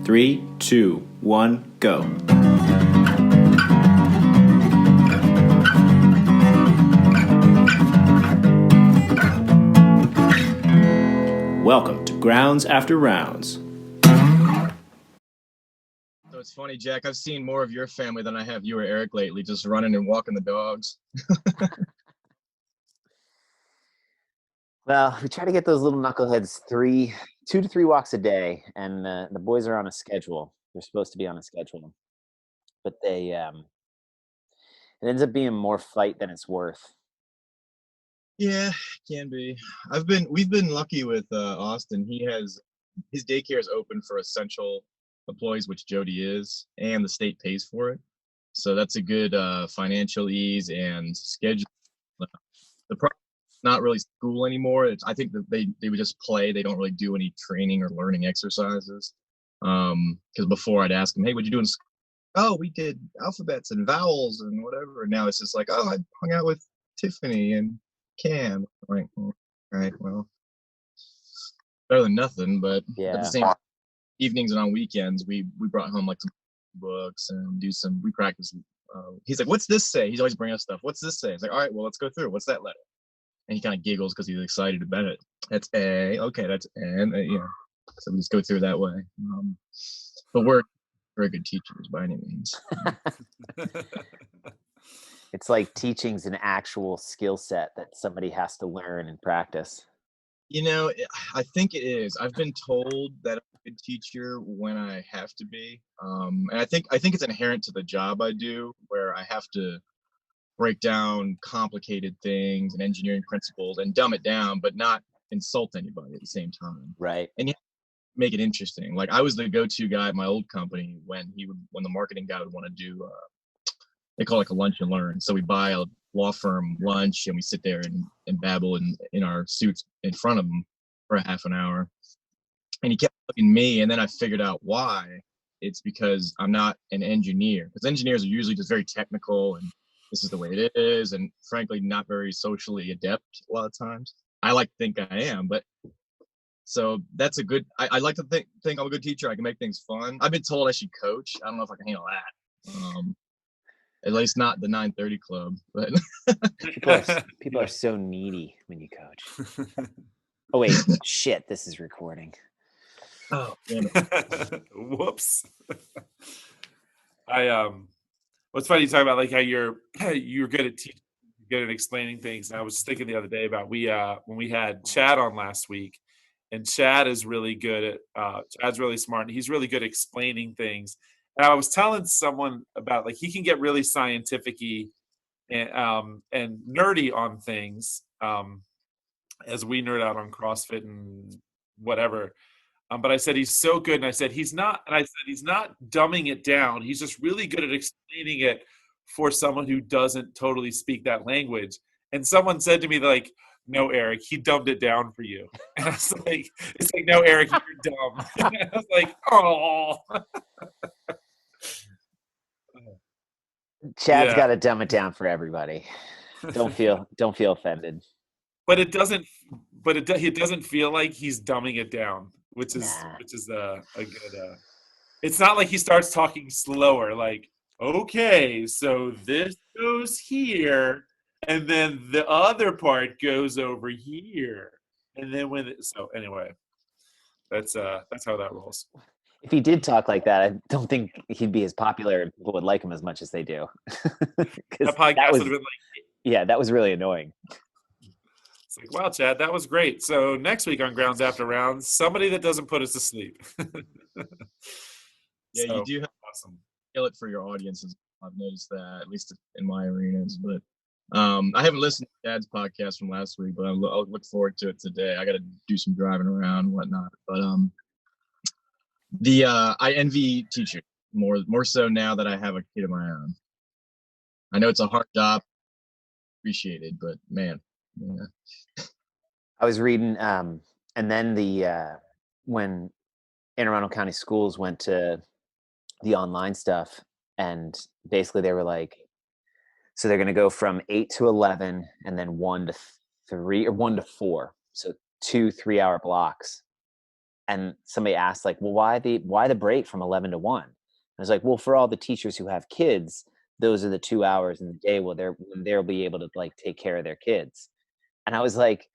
3, 2, 1, go. Welcome to Grounds After Rounds. So it's funny, Jack, I've seen more of your family than I have you or Eric lately, just running and walking the dogs. Well, we try to get those little knuckleheads 2 to 3 walks a day, and the boys are on a schedule. They're supposed to be on a schedule, but it ends up being more fight than it's worth. Yeah, can be. We've been lucky with Austin. His daycare is open for essential employees, which Jody is, and the state pays for it. So that's a good financial ease and schedule. The problem is not really school anymore. I think that they would just play. They don't really do any training or learning exercises. Because before I'd ask them, hey, what'd you do in school? Oh, we did alphabets and vowels and whatever. And now it's just like, oh, I hung out with Tiffany and Cam. Like, all right, well, better than nothing. But at the same time, evenings and on weekends, we brought home like some books and we practice. He's like, what's this say? He's always bringing us stuff. What's this say? It's like, all right, well, let's go through. What's that letter? And he kind of giggles because he's excited about it. That's A. Okay, that's N. Yeah. So we just go through that way. But we're very good teachers by any means. It's like teaching's an actual skill set that somebody has to learn and practice. You know, I think it is. I've been told that I'm a good teacher when I have to be. And I think it's inherent to the job I do, where I have to break down complicated things and engineering principles and dumb it down, but not insult anybody at the same time. Right. And you have to make it interesting. Like I was the go-to guy at my old company when the marketing guy would want to do they call it like a lunch and learn. So we buy a law firm lunch and we sit there and babble in our suits in front of him for a half an hour. And he kept looking at me, and then I figured out why. It's because I'm not an engineer. Because engineers are usually just very technical and this is the way it is, and frankly not very socially adept a lot of times. I like to think I am, but so that's a good I like to think I'm a good teacher. I can make things fun. I've been told I should coach. I don't know if I can handle that. At least not the 9:30 club, but people are so needy when you coach. Oh wait, shit, this is recording. Oh, damn it. Whoops. What's funny you talk about like how you're good at teaching, good at explaining things. And I was just thinking the other day about when we had Chad on last week, and Chad is really good at Chad's really smart and he's really good at explaining things. And I was telling someone about like he can get really scientific-y and nerdy on things as we nerd out on CrossFit and whatever. But I said he's so good, and I said he's not dumbing it down. He's just really good at explaining it for someone who doesn't totally speak that language. And someone said to me like, "No, Eric, he dumbed it down for you." And I was like, "It's like, no, Eric, you're dumb." I was like, "Oh." Chad's got to dumb it down for everybody. Don't feel offended. But it doesn't feel like he's dumbing it down, which is a good. It's not like he starts talking slower, like, okay, so this goes here, and then the other part goes over here, and then so anyway, that's how that rolls. If he did talk like that, I don't think he'd be as popular and people would like him as much as they do. That podcast would have been like, yeah, that was really annoying. It's like, wow, Chad, that was great. So next week on Grounds After Rounds, somebody that doesn't put us to sleep. Yeah, so, you do have to kill it for your audiences. I've noticed that, at least in my arenas. But I haven't listened to Chad's podcast from last week, but I'll look forward to it today. I got to do some driving around and whatnot. But I envy teachers more so now that I have a kid of my own. I know it's a hard job, appreciated, but man, yeah. I was reading, and then when Anne Arundel County Schools went to the online stuff, and basically they were like, so they're going to go from 8 to 11, and then 1 to 3 or 1 to 4, so 2 3-hour blocks. And somebody asked like, well, why the break from 11 to 1? I was like, well, for all the teachers who have kids, those are the 2 hours in the day where they'll be able to like take care of their kids. And I was like,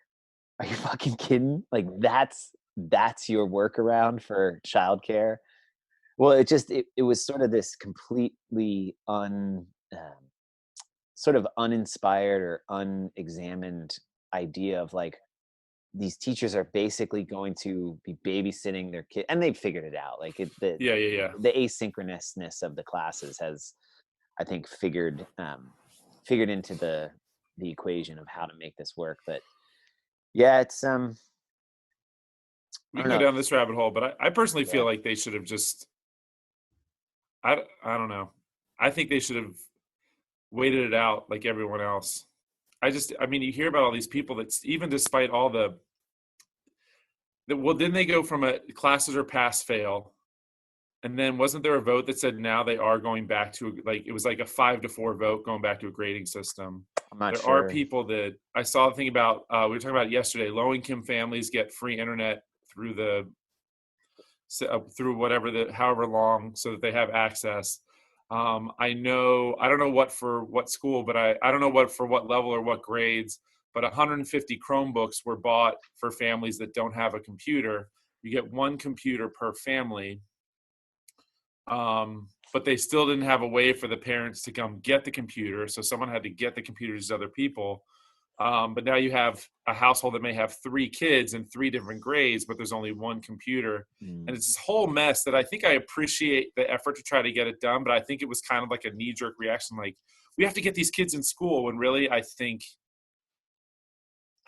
are you fucking kidding? Like that's your workaround for childcare? Well, it was sort of this completely sort of uninspired or unexamined idea of like, these teachers are basically going to be babysitting their kid, and they've figured it out. Like Yeah. the asynchronousness of the classes has, I think, figured into the equation of how to make this work. But yeah, it's We I can don't go know. down this rabbit hole, but I personally feel Yeah. like they should have just, I don't know. I think they should have waited it out like everyone else. I mean, you hear about all these people that even despite all well, didn't they go from a classes are pass fail? And then wasn't there a vote that said now they are going back to like, it was like a 5-4 vote going back to a grading system. I'm not There sure. are people that I saw the thing about, we were talking about it yesterday, low income families get free internet through through however long so that they have access. I don't know what school, but I don't know for what level or what grades, but 150 Chromebooks were bought for families that don't have a computer. You get one computer per family. But they still didn't have a way for the parents to come get the computer. So someone had to get the computers to other people. But now you have a household that may have 3 kids in 3 different grades, but there's only one computer. And it's this whole mess that I think I appreciate the effort to try to get it done. But I think it was kind of like a knee-jerk reaction. Like, we have to get these kids in school, when really I think,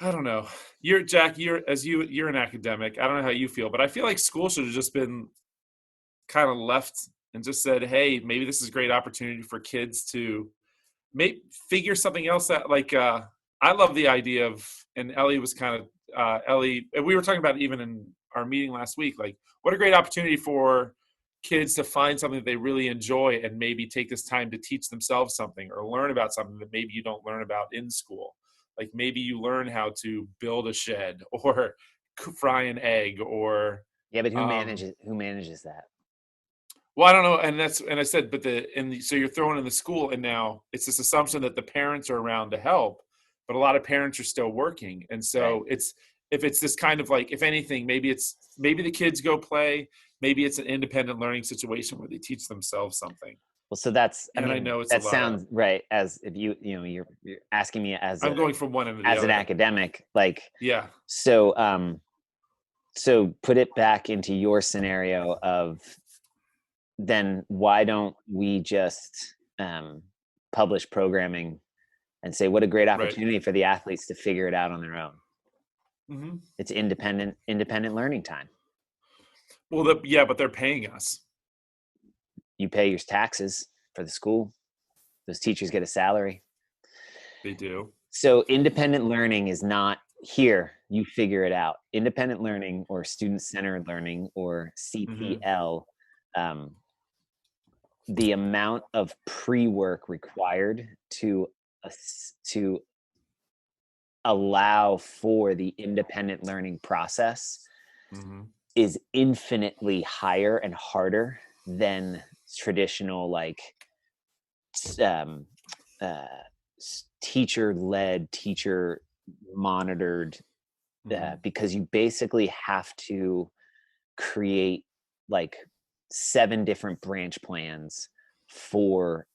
I don't know. Jack, you're an academic. I don't know how you feel, but I feel like school should have just been kind of left and just said, hey, maybe this is a great opportunity for kids to figure something else out. Like, I love the idea of, and Ellie was kind of, Ellie, and we were talking about it even in our meeting last week, like what a great opportunity for kids to find something that they really enjoy and maybe take this time to teach themselves something or learn about something that maybe you don't learn about in school. Like maybe you learn how to build a shed or fry an egg or. Yeah, but who manages that? Well, I don't know, and I said, but so you're throwing in the school, and now it's this assumption that the parents are around to help, but a lot of parents are still working, and so Right. If it's this kind of like, if anything, maybe the kids go play, maybe it's an independent learning situation where they teach themselves something. Well, so that's, And I know it's a that lot sounds right. As if you're asking me I'm going from one end to the other. an academic, like, Yeah. So, so put it back into your scenario of, then why don't we just publish programming and say, what a great opportunity for the athletes to figure it out on their own. Mm-hmm. It's independent learning time. Well, but they're paying us. You pay your taxes for the school. Those teachers get a salary. They do. So independent learning is not here, you figure it out. Independent learning or student-centered learning or CPL, the amount of pre-work required to allow for the independent learning process is infinitely higher and harder than traditional, like, teacher-led, teacher-monitored, because you basically have to create like 7 different branch plans for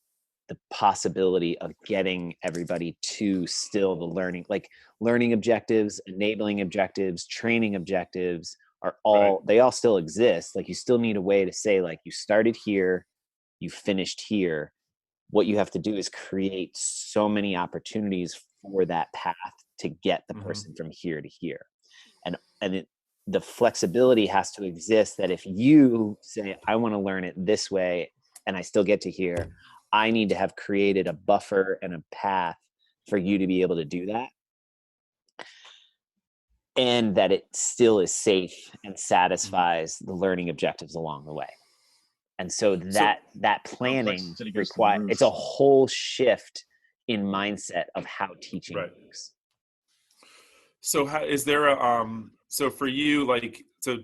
the possibility of getting everybody to still the learning objectives, enabling objectives, training objectives are all, they all still exist. Like, you still need a way to say, like, you started here, you finished here. What you have to do is create so many opportunities for that path to get the person from here to here. And the flexibility has to exist that if you say, I want to learn it this way and I still get to here, I need to have created a buffer and a path for you to be able to do that. And that it still is safe and satisfies the learning objectives along the way. And so that planning requires, it's a whole shift in mindset of how teaching works. So is there so for you, like, so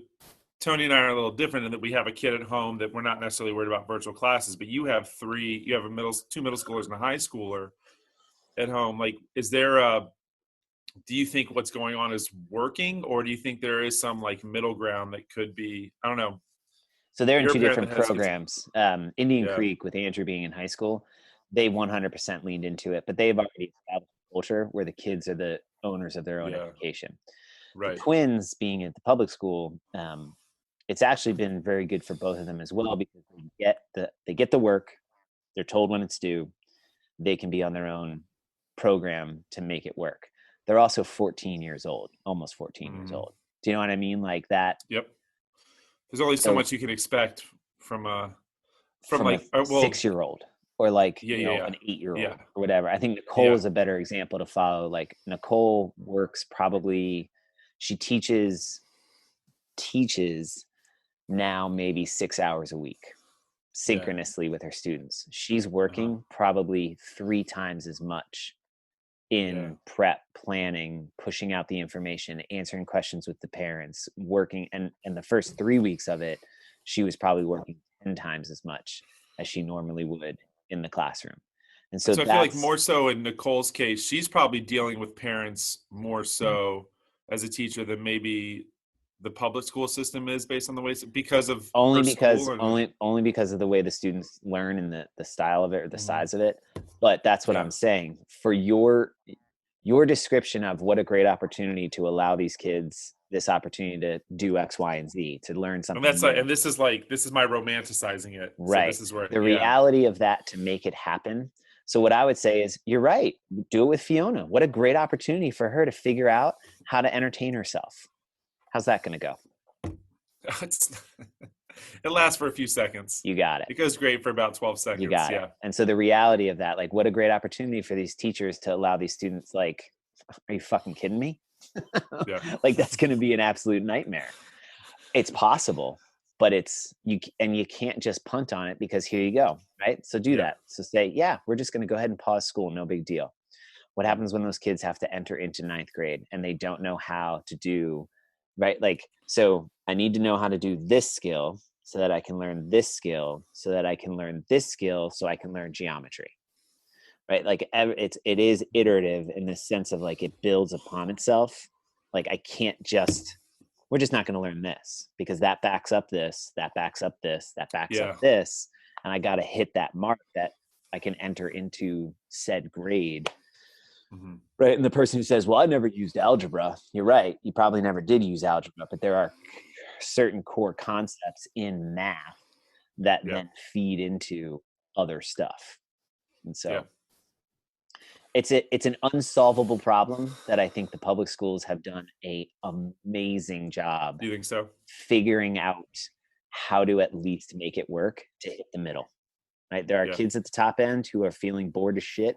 Tony and I are a little different in that we have a kid at home that we're not necessarily worried about virtual classes, but you have two middle schoolers and a high schooler at home. Like, do you think what's going on is working, or do you think there is some like middle ground that could be, I don't know. So they're in You're a two parent different that has kids. programs. Indian Yeah. Creek, with Andrew being in high school, they 100% leaned into it, but they've already established a culture where the kids are the owners of their own Yeah. education. Right. The twins being at the public school, it's actually been very good for both of them as well, because they get the work, they're told when it's due, they can be on their own program to make it work. They're also 14 years old, almost 14 years Mhm. old. Do you know what I mean? Like that. Yep. There's only so So much you can expect from a like, well, 6-year-old, or like, yeah. an 8-year-old Yeah. or whatever. I think Nicole Yeah. is a better example to follow. Like, Nicole works she teaches now maybe 6 hours a week synchronously with her students. She's working probably 3 times as much in prep, planning, pushing out the information, answering questions with the parents, working. And the first 3 weeks of it, she was probably working 10 times as much as she normally would in the classroom. And so I feel like more so in Nicole's case, she's probably dealing with parents more so as a teacher than maybe the public school system is, based on the way, because of only her because school, or only because of the way the students learn and the style of it, or the size of it. But that's what I'm saying. For your description of what a great opportunity to allow these kids this opportunity to do X, Y, and Z, to learn something. And that's new. like, and this is my romanticizing it. Right. So this is where the reality of that, to make it happen. So what I would say is, you're right. Do it with Fiona. What a great opportunity for her to figure out how to entertain herself. How's that going to go? It lasts for a few seconds. You got it. It goes great for about 12 seconds. You got it. And so the reality of that, like, what a great opportunity for these teachers to allow these students, like, are you fucking kidding me? Like, that's going to be an absolute nightmare. It's possible, but you can't just punt on it, because here you go. Right. So do that. So say, yeah, we're just going to go ahead and pause school. No big deal. What happens when those kids have to enter into 9th grade and they don't know how to do, right? Like, so I need to know how to do this skill so that I can learn this skill, so that I can learn this skill, so I can learn geometry, right? Like, it is iterative in the sense of, like, it builds upon itself. Like, we're just not going to learn this, because that backs up this, that backs up this, that backs up this. And I got to hit that mark that I can enter into said grade. Right. And the person who says, well, I never used algebra. You're right. You probably never did use algebra, but there are certain core concepts in math that then feed into other stuff. And so it's an unsolvable problem that I think the public schools have done an amazing job. Do you think so? Figuring out how to at least make it work to hit the middle. Right. There are kids at the top end who are feeling bored as shit.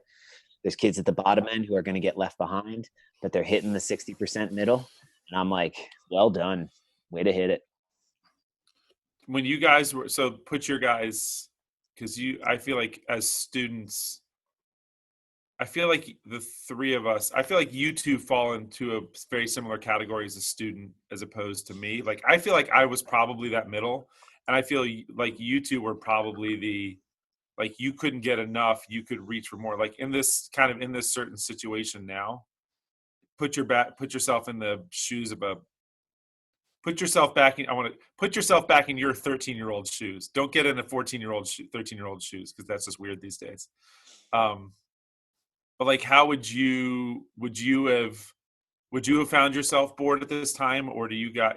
There's kids at the bottom end who are going to get left behind, but they're hitting the 60% middle. And I'm like, well done. Way to hit it. When you guys put your guys, because I feel like as students, I feel like the three of us, I feel like you two fall into a very similar category as a student, as opposed to me. Like, I feel like I was probably that middle, and I feel like you two were probably like, you couldn't get enough, you could reach for more. Like, in this certain situation now, put yourself in the shoes of put yourself back in your 13-year-old shoes. Don't get in a 14-year-old 13-year-old shoes, because that's just weird these days. But like, how would you have found yourself bored at this time? Or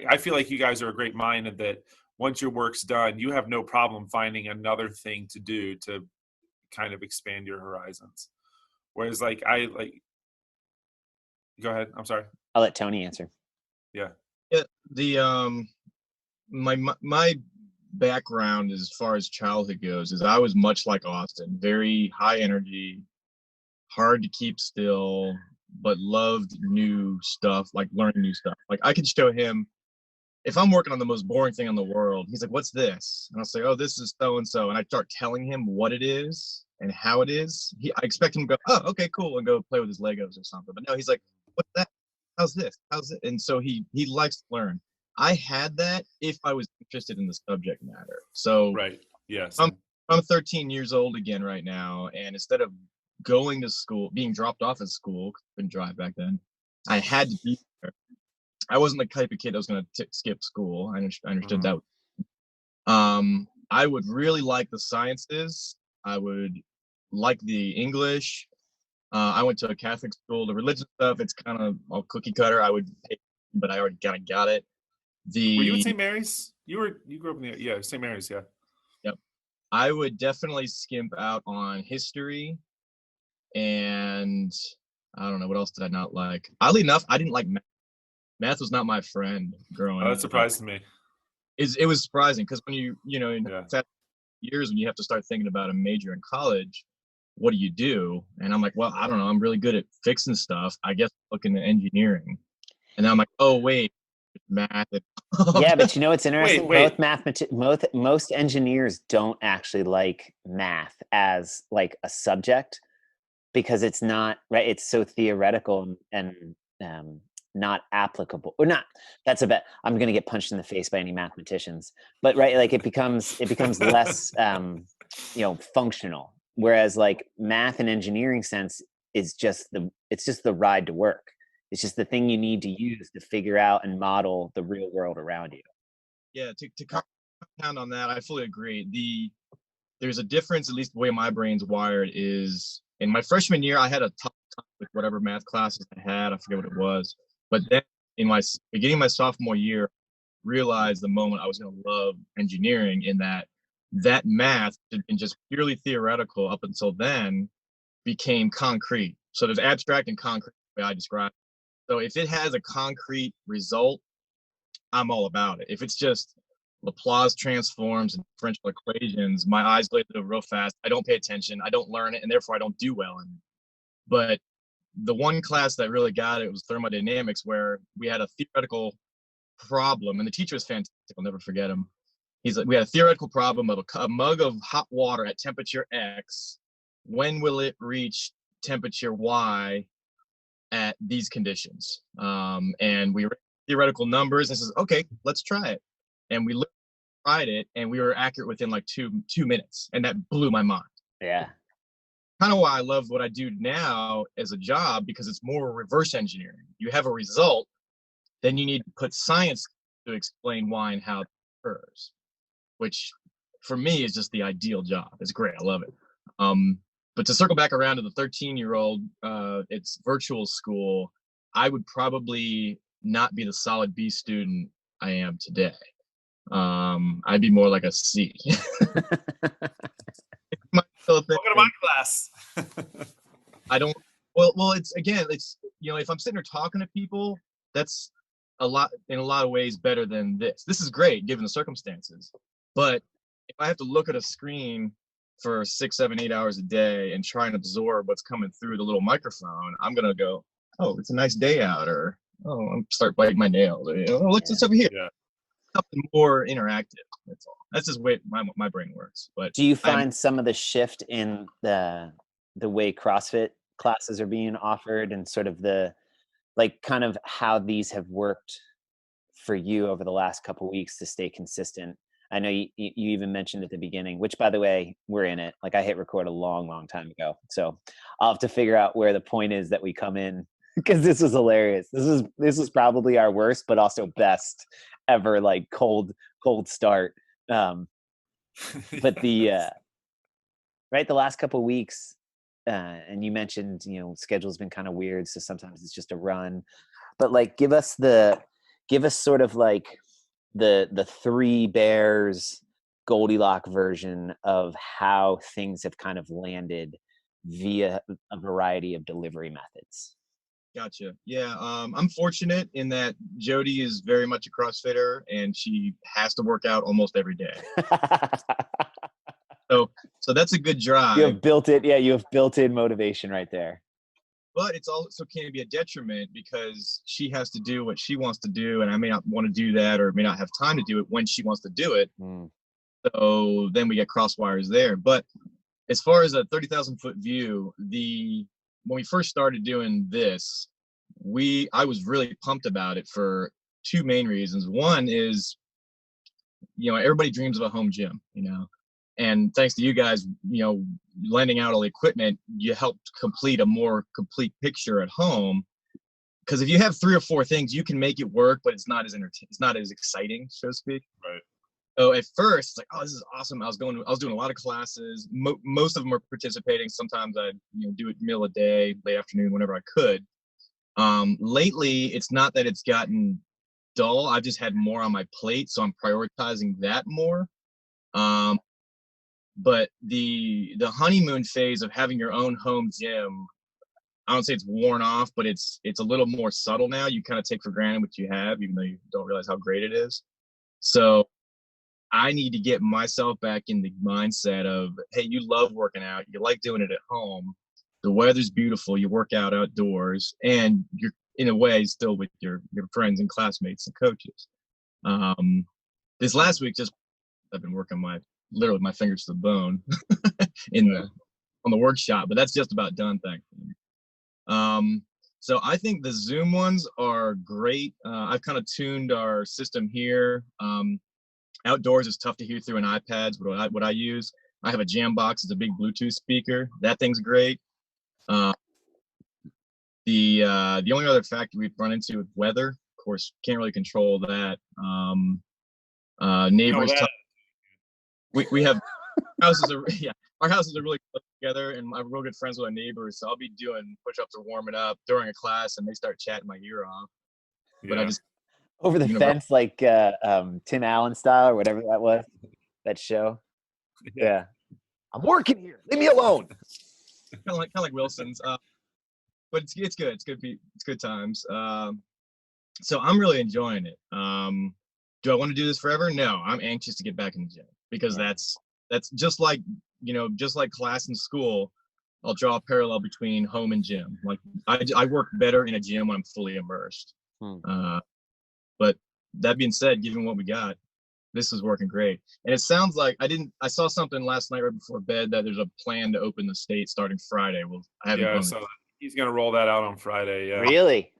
I feel like you guys are a great mind, and that once your work's done, you have no problem finding another thing to do to kind of expand your horizons. Whereas go ahead. I'm sorry. I'll let Tony answer. Yeah. My background as far as childhood goes is I was much like Austin, very high energy, hard to keep still, but loved new stuff, like learning new stuff. Like, I could show him, if I'm working on the most boring thing in the world, he's like, what's this? And I'll say, oh, this is so-and-so. And I start telling him what it is and how it is. I expect him to go, oh, okay, cool, and go play with his Legos or something. But no, he's like, what's that? How's this? How's it? And so he likes to learn. I had that if I was interested in the subject matter. So Right. Yes. I'm 13 years old again right now, and instead of going to school, being dropped off at school, couldn't drive back then, I had to be there. I wasn't the type of kid that was going to skip school. I understood that. I would really like the sciences. I would like the English. I went to a Catholic school. The religion stuff, it's kind of all cookie cutter. I would, but I already kind of got it. Were you at St. Mary's? You grew up in the St. Mary's, yeah. Yep. I would definitely skimp out on history, and I don't know what else did I not like. Oddly enough, I didn't like math. Math was not my friend growing up. That surprised me. It was surprising because when in Yeah. years when you have to start thinking about a major in college, what do? And I'm like, well, I don't know. I'm really good at fixing stuff. I guess looking at engineering. And then I'm like, oh wait, math. Yeah, but you know what's interesting? Wait. Most engineers don't actually like math as like a subject because it's not right. It's so theoretical and not applicable. Or not. That's a bet. I'm going to get punched in the face by any mathematicians. But right, like it becomes less functional. Whereas like math and engineering sense is just the ride to work. It's just the thing you need to use to figure out and model the real world around you. Yeah, to compound on that, I fully agree. There's a difference, at least the way my brain's wired is in my freshman year, I had a tough time with whatever math classes I had. I forget what it was. But then in my beginning of my sophomore year, realized the moment I was going to love engineering in that math had been just purely theoretical up until then became concrete. So there's abstract and concrete, the way I describe it. So if it has a concrete result, I'm all about it. If it's just Laplace transforms and differential equations, my eyes glaze over real fast. I don't pay attention. I don't learn it, and therefore I don't do well in it. But the one class that really got it was thermodynamics, where we had a theoretical problem, and the teacher was fantastic. I'll never forget him. He's like, we had a theoretical problem of a mug of hot water at temperature X. When will it reach temperature Y at these conditions? And we theoretical numbers and says, okay, let's try it. And we tried it, and we were accurate within like two minutes, and that blew my mind. Yeah. Kind of why I love what I do now as a job, because it's more reverse engineering. You have a result, then you need to put science to explain why and how it occurs, which for me is just the ideal job. It's great. I love it. But to circle back around to the 13-year-old, it's virtual school. I would probably not be the solid B student I am today. I'd be more like a C. Welcome to my class. I don't. Well, it's if I'm sitting there talking to people, that's in a lot of ways better than this. This is great given the circumstances, but if I have to look at a screen for 6, 7, 8 hours a day and try and absorb what's coming through the little microphone, I'm gonna go, oh, it's a nice day out, or oh, I'm start biting my nails, or what's over here? Yeah. Something more interactive. That's all. That's just the way my brain works. But do you find some of the shift in the way CrossFit classes are being offered and sort of the like kind of how these have worked for you over the last couple of weeks to stay consistent? I know you even mentioned at the beginning, which by the way, we're in it. Like I hit record a long time ago. So I'll have to figure out where the point is that we come in, because this was hilarious. This was probably our worst, but also best ever, like cold start. But the last couple of weeks, and you mentioned, schedule's been kind of weird. So sometimes it's just a run, but like, give us sort of like the Three Bears Goldilocks version of how things have kind of landed via a variety of delivery methods. Gotcha. Yeah, I'm fortunate in that Jody is very much a CrossFitter, and she has to work out almost every day. So that's a good drive. You have built-in motivation right there. But it's also can be a detriment, because she has to do what she wants to do, and I may not want to do that, or may not have time to do it when she wants to do it. So then we get crosswires there. But as far as a 30,000-foot view, when we first started doing this, I was really pumped about it for two main reasons. One is, everybody dreams of a home gym, and thanks to you guys, lending out all the equipment, you helped complete a more complete picture at home. Because if you have 3 or 4 things, you can make it work, but it's not as it's not as exciting, so to speak. Right. So at first, it's like, oh, this is awesome. I was doing a lot of classes. Most of them were participating. Sometimes I'd do it middle of the day, late afternoon, whenever I could. Lately, it's not that it's gotten dull. I've just had more on my plate, so I'm prioritizing that more. But the honeymoon phase of having your own home gym, I don't say it's worn off, but it's a little more subtle now. You kind of take for granted what you have, even though you don't realize how great it is. So I need to get myself back in the mindset of, hey, you love working out. You like doing it at home. The weather's beautiful. You work out outdoors, and you're in a way still with your friends and classmates and coaches. This last week, I've been working literally my fingers to the bone on the workshop, but that's just about done, thankfully. So I think the Zoom ones are great. I've kind of tuned our system here. Outdoors is tough to hear through an iPad. What I use. I have a Jambox. It's a big Bluetooth speaker. That thing's great. The only other factor we've run into with weather, of course, can't really control that. Neighbors. We have houses are our houses are really close together, and I'm real good friends with our neighbors. So I'll be doing push-ups or warming up during a class, and they start chatting my ear off. But I just over the fence, like Tim Allen style or whatever that was, that show. Yeah. I'm working here. Leave me alone. kind of like Wilson's. But it's good. It's good times. So I'm really enjoying it. Do I want to do this forever? No, I'm anxious to get back in the gym, because that's just like class and school. I'll draw a parallel between home and gym. Like I work better in a gym when I'm fully immersed. But that being said, given what we got, this is working great. And it sounds like I saw something last night right before bed that there's a plan to open the state starting Friday. Well, I haven't. He's going to roll that out on Friday. Yeah. Really?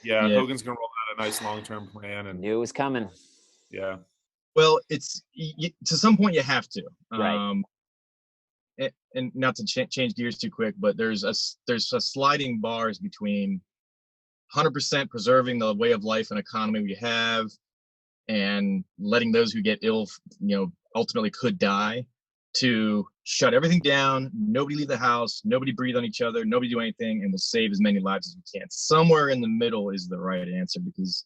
Yeah. Hogan's going to roll out a nice long-term plan. And knew it was coming. Yeah. Well, it's to some point you have to. Right. And not to change gears too quick, but there's a sliding bars between 100% preserving the way of life and economy we have, and letting those who get ill, ultimately could die, to shut everything down, nobody leave the house, nobody breathe on each other, nobody do anything, and we'll save as many lives as we can. Somewhere in the middle is the right answer, because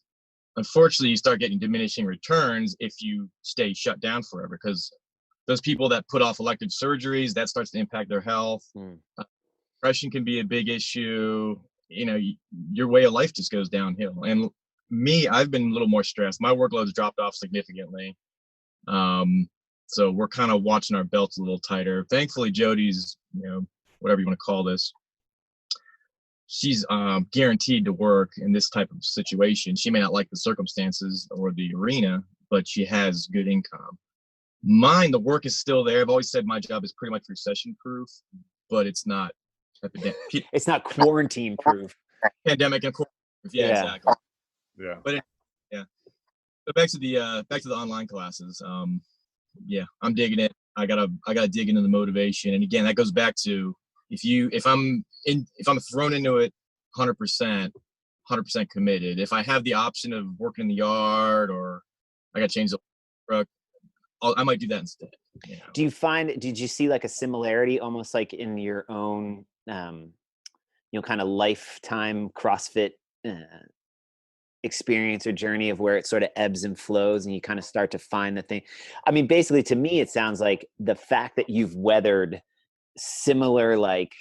unfortunately you start getting diminishing returns if you stay shut down forever, because those people that put off elective surgeries, that starts to impact their health. Depression can be a big issue. Your way of life just goes downhill. And me, I've been a little more stressed. My workload's dropped off significantly. So we're kind of watching our belts a little tighter. Thankfully, Jody's, whatever you want to call this, she's guaranteed to work in this type of situation. She may not like the circumstances or the arena, but she has good income. Mine, the work is still there. I've always said my job is pretty much recession proof, but it's not epidemic. It's not quarantine proof. Pandemic and quarantine proof. Yeah, exactly. Yeah. But So back to the online classes. I'm digging it. I gotta dig into the motivation. And again, that goes back to if I'm thrown into it 100% committed. If I have the option of working in the yard, or I got to change the truck, I might do that instead. Did you see like a similarity almost like in your own, kind of lifetime CrossFit experience or journey of where it sort of ebbs and flows and you kind of start to find the thing? I mean, basically to me, it sounds like the fact that you've weathered similar like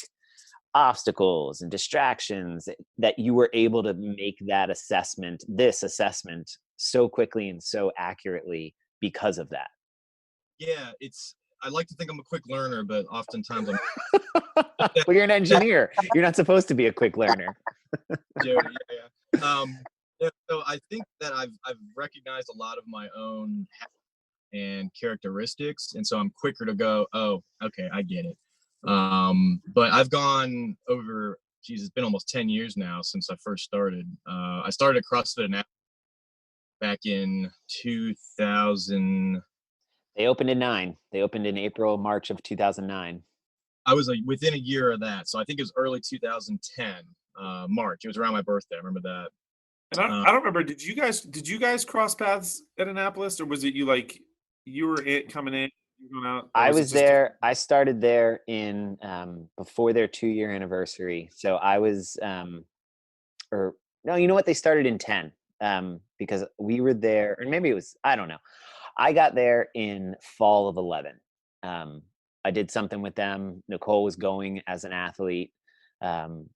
obstacles and distractions, that you were able to make this assessment so quickly and so accurately because of that. Yeah, I like to think I'm a quick learner, but oftentimes I'm. Well, you're an engineer. You're not supposed to be a quick learner. Yeah. So I think that I've recognized a lot of my own and characteristics, and so I'm quicker to go, oh, okay, I get it. But I've gone over. It's been almost 10 years now since I first started. I started at CrossFit in Annapolis. back in 2000. They opened in 9. They opened in April, March of 2009. I was like within a year of that, so I think it was early 2010, March. It was around my birthday. I remember that. And I don't remember. Did you guys cross paths at Annapolis, or was it you were coming in, you going out? I was there. I started there in before their 2-year anniversary. So I was, or no, you know what? They started in 10 because we were there, or maybe it was, I don't know. I got there in fall of 11. I did something with them. Nicole was going as an athlete. And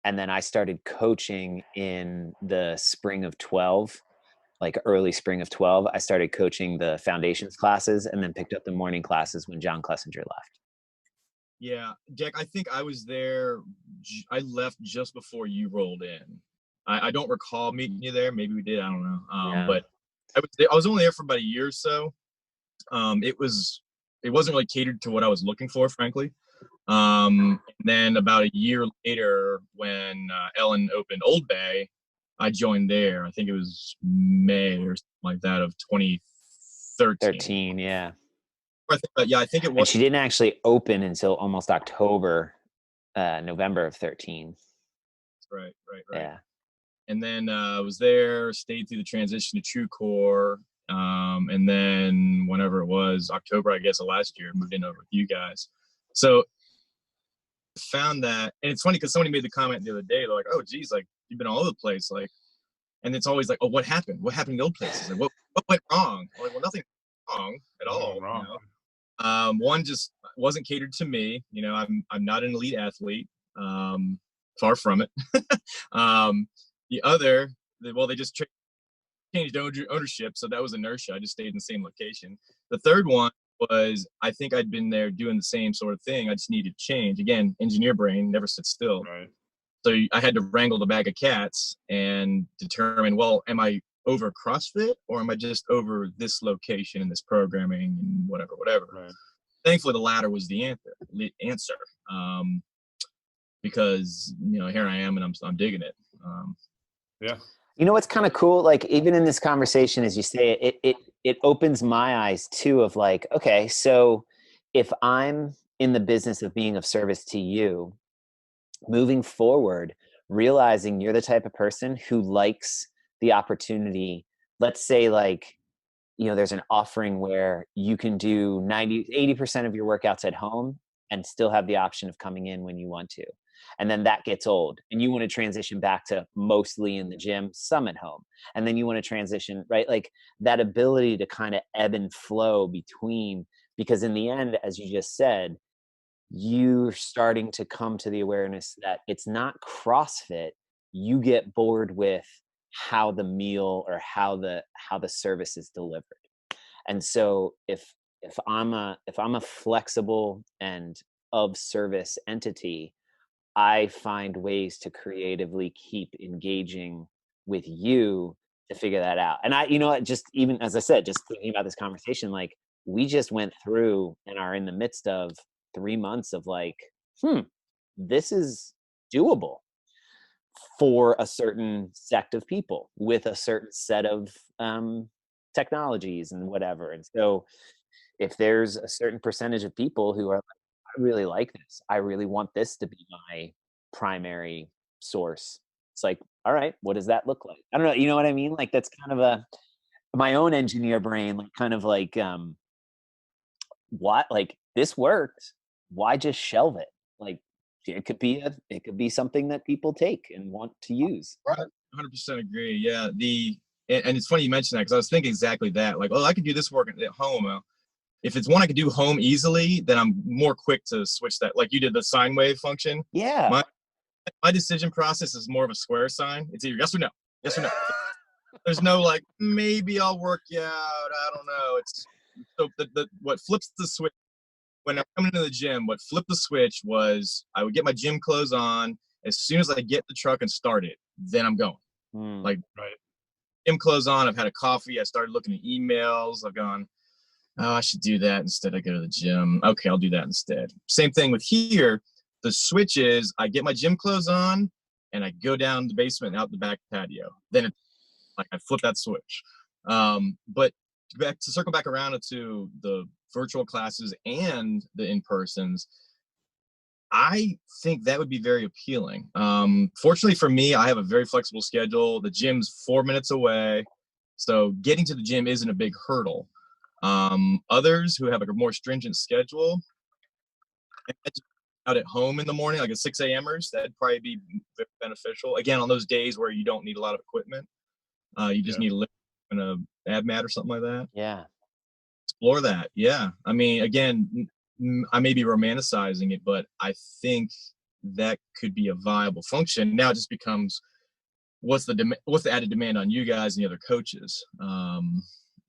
then I started coaching in the spring of 12, like early spring of 12. I started coaching the foundations classes and then picked up the morning classes when John Klessinger left. Yeah, Jack, I think I was there. I left just before you rolled in. I don't recall meeting you there. Maybe we did. I don't know. Yeah. But I was only there for about a year or so. It wasn't really catered to what I was looking for, frankly. And then about a year later, when Ellen opened Old Bay, I joined there. I think it was May or something like that of 2013. 13, yeah. I think it was. And she didn't actually open until almost October, November of 13. Right. Yeah. And then I was there, stayed through the transition to TrueCore. And then whenever it was, October, I guess, of last year, moved in over with you guys. So found that, and it's funny because somebody made the comment the other day, they're like, oh, geez, like, you've been all over the place. Like, and it's always like, oh, what happened? What happened in the old places? Like, what went wrong? I'm like, well, nothing wrong at all. Wrong. You know? One just wasn't catered to me. You know, I'm not an elite athlete. Far from it. The other, they just changed ownership, so that was inertia. I just stayed in the same location. The third one was, I think I'd been there doing the same sort of thing. I just needed change. Again, engineer brain never sits still. Right. So I had to wrangle the bag of cats and determine, well, am I over CrossFit or am I just over this location and this programming and whatever. Right. Thankfully, the latter was the answer. Because, you know, here I am and I'm digging it. Yeah. You know what's kind of cool? Like, even in this conversation, as you say it opens my eyes too of like, okay, so if I'm in the business of being of service to you, moving forward, realizing you're the type of person who likes the opportunity. Let's say, like, you know, there's an offering where you can do 80% of your workouts at home and still have the option of coming in when you want to. And then that gets old and you want to transition back to mostly in the gym, some at home. And then you want to transition, right? Like that ability to kind of ebb and flow between, because in the end, as you just said, you're starting to come to the awareness that it's not CrossFit. You get bored with how the meal or how the service is delivered. And so if I'm a flexible and of service entity, I find ways to creatively keep engaging with you to figure that out. And I, you know, just even as I said, just thinking about this conversation, like we just went through and are in the midst of 3 months of like, this is doable for a certain sect of people with a certain set of technologies and whatever. And so if there's a certain percentage of people who are like, I really like this, I really want this to be my primary source, it's like, all right, what does that look like? I don't know, you know what I mean? Like that's kind of my own engineer brain, like kind of like what, like this worked, why just shelve it? Like it could be something that people take and want to use. Right. 100% agree. Yeah. And it's funny you mentioned that because I was thinking exactly that. Like, oh, I could do this work at home. If it's one I could do home easily, then I'm more quick to switch that. Like you did the sine wave function. Yeah. My decision process is more of a square sign. It's either yes or no. Yes or no. There's no like, maybe I'll work you out. I don't know. It's so what flips the switch when I'm coming into the gym, what flipped the switch was I would get my gym clothes on. As soon as I get the truck and start it, then I'm going. Like, right. Gym clothes on. I've had a coffee. I started looking at emails. I've gone, oh, I should do that instead. I go to the gym. Okay, I'll do that instead. Same thing with here. The switch is I get my gym clothes on and I go down the basement and out the back patio. Then it's like I flip that switch. But back to circle back around to the virtual classes and the in-persons, I think that would be very appealing. Fortunately for me, I have a very flexible schedule. The gym's 4 minutes away, so getting to the gym isn't a big hurdle. Others who have a more stringent schedule, out at home in the morning, like a 6 a.m.ers, that'd probably be very beneficial. Again, on those days where you don't need a lot of equipment, you just need a lift and a ab mat or something like that. Yeah. Explore that. Yeah. I mean, again, I may be romanticizing it, but I think that could be a viable function. Now it just becomes, what's the added demand on you guys and the other coaches?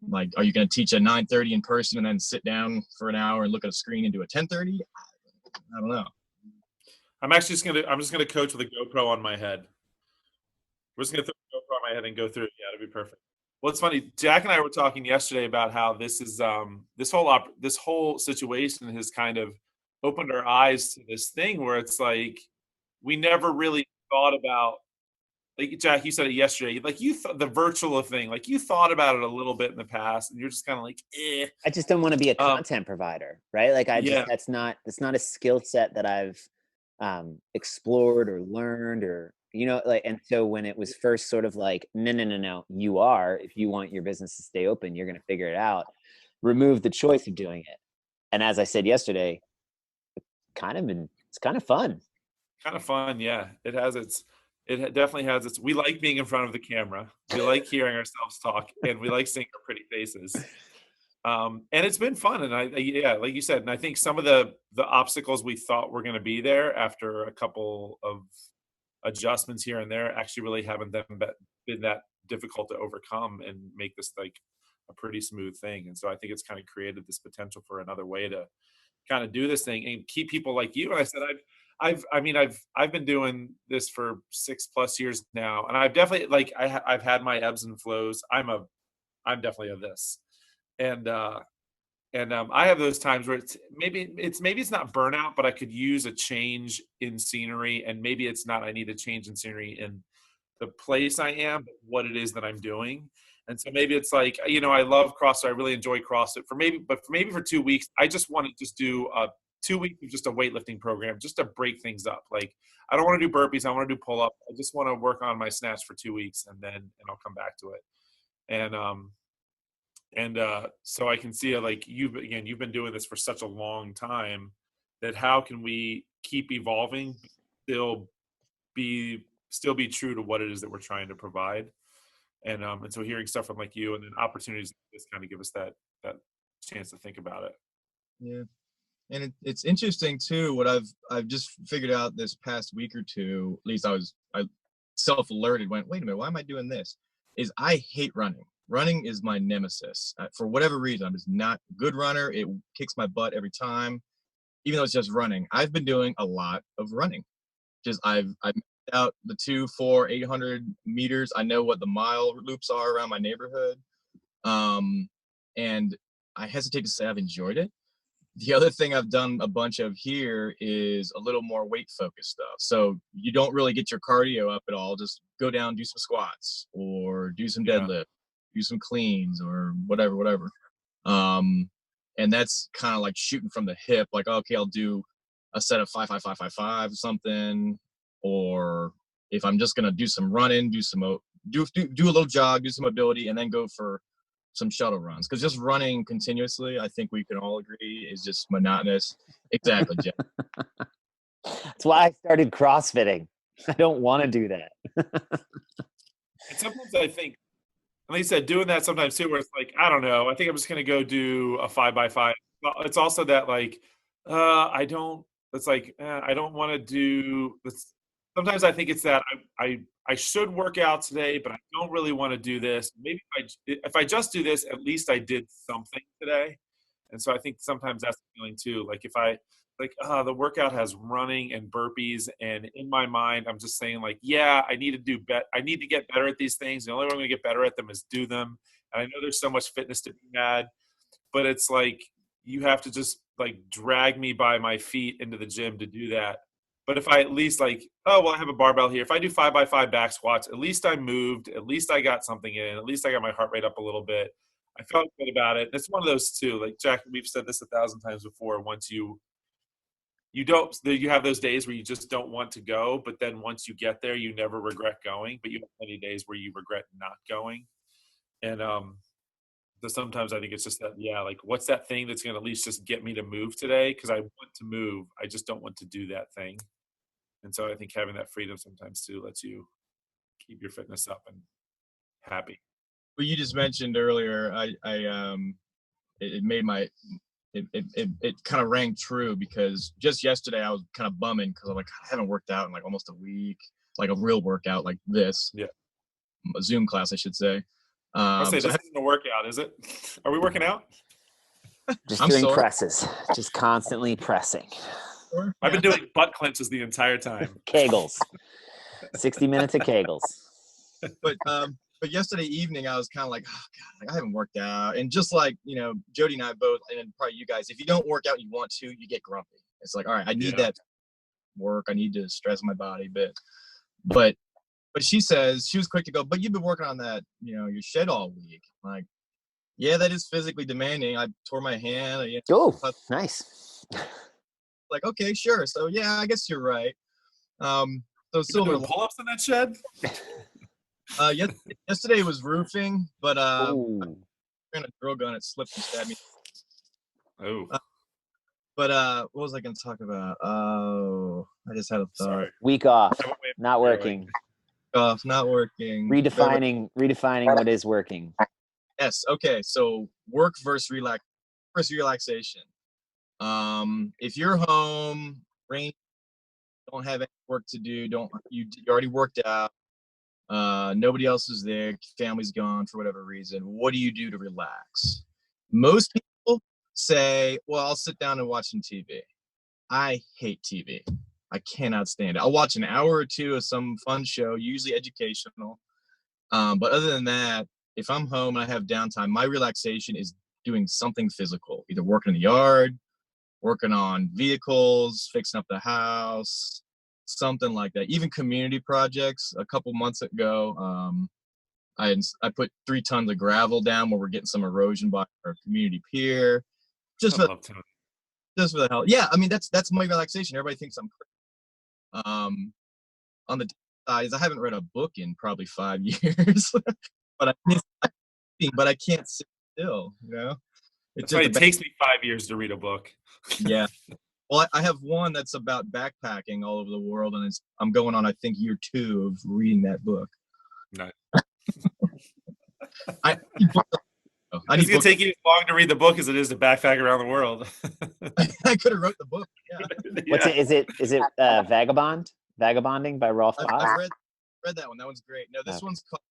Like, are you going to teach at 9:30 in person and then sit down for an hour and look at a screen and do a 10:30? I don't know. I'm just gonna coach with a GoPro on my head. We're just gonna throw a GoPro on my head and go through it. Yeah, it'll be perfect. Well, it's funny. Jack and I were talking yesterday about how this is this whole situation has kind of opened our eyes to this thing where it's like we never really thought about. Like Jack, you said it yesterday. Like the virtual thing. Like you thought about it a little bit in the past, and you're just kind of like, eh. I just don't want to be a content provider, right? Like that's not a skill set that I've explored or learned, or like. And so when it was first sort of like, no, if you want your business to stay open, you're going to figure it out. Remove the choice of doing it. And as I said yesterday, it's kind of fun. Kind of fun, yeah. It definitely has its. We like being in front of the camera. We like hearing ourselves talk, and we like seeing our pretty faces. And it's been fun. And yeah, like you said, and I think some of the obstacles we thought were going to be there after a couple of adjustments here and there actually really haven't been that difficult to overcome and make this like a pretty smooth thing. And so I think it's kind of created this potential for another way to kind of do this thing and keep people like you. And I said, I've been doing this for 6+ years now, and I've definitely I've had my ebbs and flows. I'm definitely of this, and I have those times where it's not burnout, but I could use a change in scenery, and maybe it's not. I need a change in scenery in the place I am, but what it is that I'm doing. And so maybe it's like, I love CrossFit. I really enjoy CrossFit for 2 weeks, I just want to just do 2 weeks of just a weightlifting program just to break things up. Like, I don't want to do burpees. I want to do pull-up. I just want to work on my snatch for 2 weeks and I'll come back to it. And so I can see like you've been doing this for such a long time that how can we keep evolving, still be true to what it is that we're trying to provide. And so hearing stuff from like you and then opportunities like this kind of give us that chance to think about it. Yeah. And it's interesting too, what I've just figured out this past week or two, at least I self-alerted, went, wait a minute, why am I doing this? Is I hate running. Running is my nemesis. For whatever reason, I'm just not a good runner. It kicks my butt every time, even though it's just running. I've been doing a lot of running. I've out the 2, 4, 800 meters. I know what the mile loops are around my neighborhood. And I hesitate to say I've enjoyed it. The other thing I've done a bunch of here is a little more weight focused stuff. So you don't really get your cardio up at all. Just go down, do some squats or do some deadlift, do some cleans or whatever. And that's kind of like shooting from the hip. Like, okay, I'll do a set of 5, 5, 5, 5, 5, something. Or if I'm just going to do some running, do a little jog, do some mobility, and then go for some shuttle runs. Because just running continuously, I think we can all agree, is just monotonous. Exactly, Jeff. That's why I started CrossFitting. I don't want to do that. And sometimes I think, like you said, doing that sometimes too, where it's like, I don't know, I think I'm just going to go do a 5x5. It's also that like, I don't want to do this. Sometimes I think it's that I should work out today, but I don't really want to do this. Maybe if I just do this, at least I did something today. And so I think sometimes that's the feeling too. Like if the workout has running and burpees, and in my mind, I'm just saying like, yeah, I need to I need to get better at these things. The only way I'm going to get better at them is do them. And I know there's so much fitness to be had, but it's like, you have to just like drag me by my feet into the gym to do that. But if I at least like, oh, well, I have a barbell here. If I do 5x5 back squats, at least I moved. At least I got something in. At least I got my heart rate up a little bit. I felt good about it. It's one of those too. Like Jack, we've said this 1,000 times before. Once you have those days where you just don't want to go, but then once you get there, you never regret going. But you have plenty of days where you regret not going. And so sometimes I think it's just that, like what's that thing that's going to at least just get me to move today? Because I want to move. I just don't want to do that thing. And so I think having that freedom sometimes too lets you keep your fitness up and happy. Well, you just mentioned earlier, it kind of rang true, because just yesterday I was kind of bumming because I'm like, I haven't worked out in like almost a week, like a real workout like this. Yeah. A Zoom class, I should say. I'll say this isn't a workout, is it? Are we working out? Just I'm doing sorry. presses, just constantly pressing. I've been doing butt clenches the entire time. Kegels. 60 minutes of Kegels. But yesterday evening I was kind of like, oh God, like I haven't worked out. And just like, Jody and I both, and probably you guys, if you don't work out and you want to, you get grumpy. It's like, all right, I need that work. I need to stress my body a bit. But she says, she was quick to go, but you've been working on that, your shed all week. I'm like, yeah, that is physically demanding. I tore my hand. Oh, nice. Like, okay, sure. So yeah, I guess you're right. So You been doing pull-ups in that shed? Yesterday was roofing, but I Ooh. ran a drill gun. It slipped and stabbed me. Oh. But what was I going to talk about? Oh, I just had a thought. Sorry. Week off, not working. Off, not working. Redefining what is working. Yes. Okay. So work versus relaxation. If you're home, don't have any work to do, you already worked out, nobody else is there, family's gone for whatever reason, what do you do to relax? Most people say, well, I'll sit down and watch some TV. I hate TV. I cannot stand it. I'll watch an hour or two of some fun show, usually educational. But other than that, if I'm home and I have downtime, my relaxation is doing something physical, either working in the yard, working on vehicles, fixing up the house, something like that. Even community projects. A couple months ago, I put 3 tons of gravel down where we're getting some erosion by our community pier. Just for the hell. Yeah, I mean that's my relaxation. Everybody thinks I'm crazy. On the side is I haven't read a book in probably 5 years, but I can't sit still. It takes me 5 years to read a book. Yeah. Well, I have one that's about backpacking all over the world, and I'm going on, I think, year 2 of reading that book. Nice. It's going to take you as long to read the book as it is to backpack around the world. I could have wrote the book. Yeah. What's it? Is it Vagabonding by Rolf Haas? I've read that one. That one's great. No, this one's called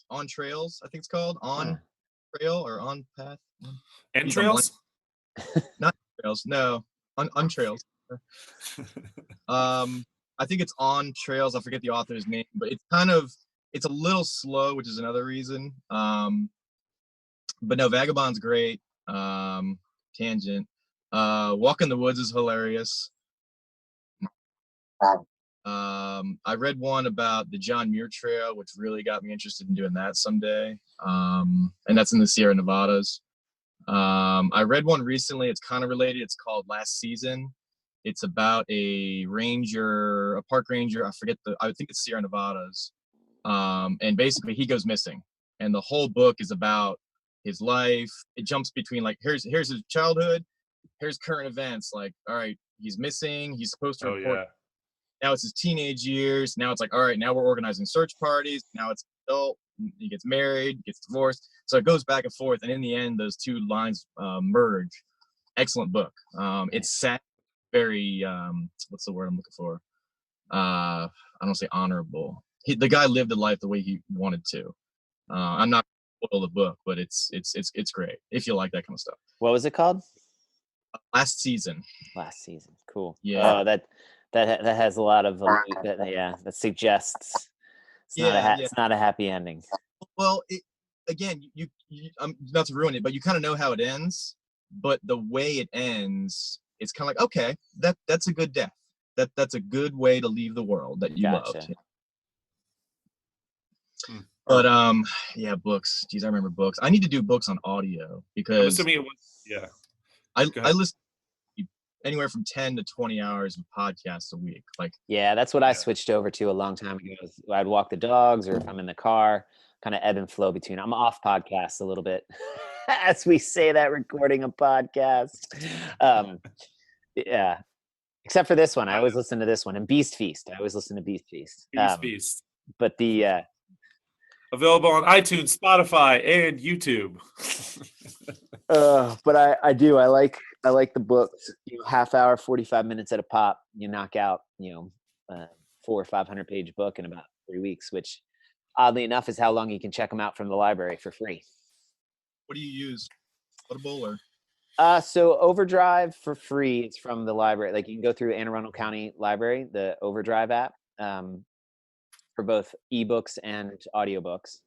On Trails. I think it's called On Trail or On Path. Entrails? Not trails. No, on trails. I think it's On Trails. I forget the author's name, but it's a little slow, which is another reason. But no, Vagabond's great. Tangent. Walk in the Woods is hilarious. I read one about the John Muir Trail, which really got me interested in doing that someday. And that's in the Sierra Nevadas. I read one recently. It's kind of related. It's called Last Season. It's about a park ranger. I think it's Sierra Nevadas. And basically he goes missing, and the whole book is about his life. It jumps between like, here's his childhood, here's current events. Like, all right, he's missing. He's supposed to report. Yeah. Now it's his teenage years. Now it's like, all right, now we're organizing search parties. Now it's adult. He gets married, gets divorced. So it goes back and forth. And in the end, those two lines merge. Excellent book. It's sad, very, what's the word I'm looking for? I don't say honorable. The guy lived a life the way he wanted to. I'm not going to spoil the book, but it's great if you like that kind of stuff. What was it called? Last Season. Last Season. Cool. Yeah. Oh, that has a lot of that suggests it's not a happy ending. Well, again, you not to ruin it, but you kind of know how it ends. But the way it ends, it's kind of like, okay, that's a good death. that's a good way to leave the world that you Gotcha. loved. But yeah, books. Geez, I remember books. I need to do books on audio I'm because assuming it was. Yeah. I Go ahead. listen to anywhere from 10 to 20 hours of podcasts a week. Like, Yeah, that's what I Yeah. switched over to a long time ago. I'd walk the dogs, or if I'm in the car, kind of ebb and flow between. I'm off podcasts a little bit, as we say that recording a podcast. Yeah, except for this one, I always listen to this one, and Beast Feast. I always listen to Beast Feast. Beast. But the Available on iTunes, Spotify, and YouTube. but I do. I like the books. Half hour, 45 minutes at a pop. You knock out 400 or 500 page book in about 3 weeks, which oddly enough is how long you can check them out from the library for free. what do you use? Audible or? So Overdrive for free. It's from the library. Like, you can go through Anne Arundel County Library, the Overdrive app, for both ebooks and audiobooks.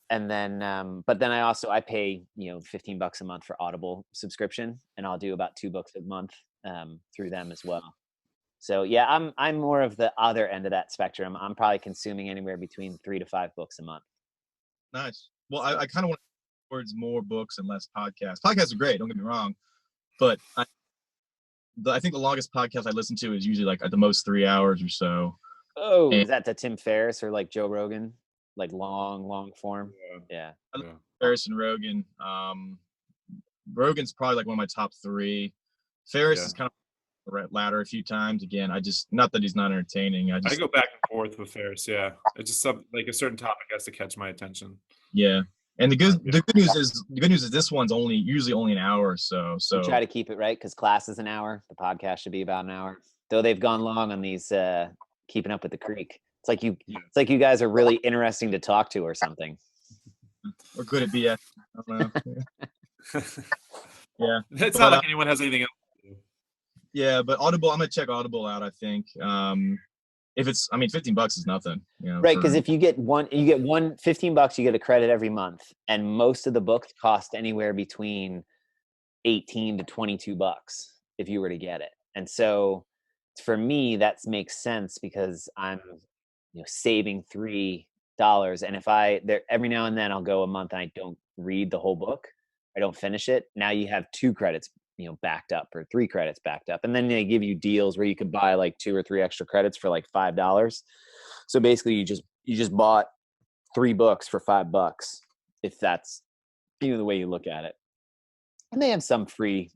And then, but then I pay, $15 a month for Audible subscription, and I'll do about 2 books a month through them as well. So yeah, I'm more of the other end of that spectrum. I'm probably consuming anywhere between 3 to 5 books a month. Nice. Well, I kind of want towards more books and less podcasts. Podcasts are great, don't get me wrong, but I think the longest podcast I listen to is usually like at the most 3 hours or so. Oh, is that to Tim Ferriss or like Joe Rogan, like long form? Yeah. Ferriss and Rogan. Rogan's probably like one of my top 3. Ferriss is kind of ladder a few times. Again, not that he's not entertaining. I go back and forth with Ferris. Yeah, it's just something like a certain topic has to catch my attention. Yeah, and the good news is this one's usually only an hour or so. So we try to keep it right, because class is an hour. The podcast should be about an hour. Though they've gone long on these Keeping Up with the Creek. It's like you guys are really interesting to talk to or something. Or could it be? I don't know. Yeah. It's not like anyone has anything else to do. Yeah, but Audible, I'm gonna check Audible out. I think if it's, $15 is nothing. Right, because if you get $15, you get a credit every month, and most of the books cost anywhere between $18 to $22 if you were to get it. And so for me, that makes sense, because I'm saving $3, and if every now and then I'll go a month and I don't read the whole book, I don't finish it. Now you have 2 credits backed up, or 3 credits backed up, and then they give you deals where you could buy like 2 or 3 extra credits for like $5. So basically you just bought 3 books for $5, if that's the way you look at it. And they have some free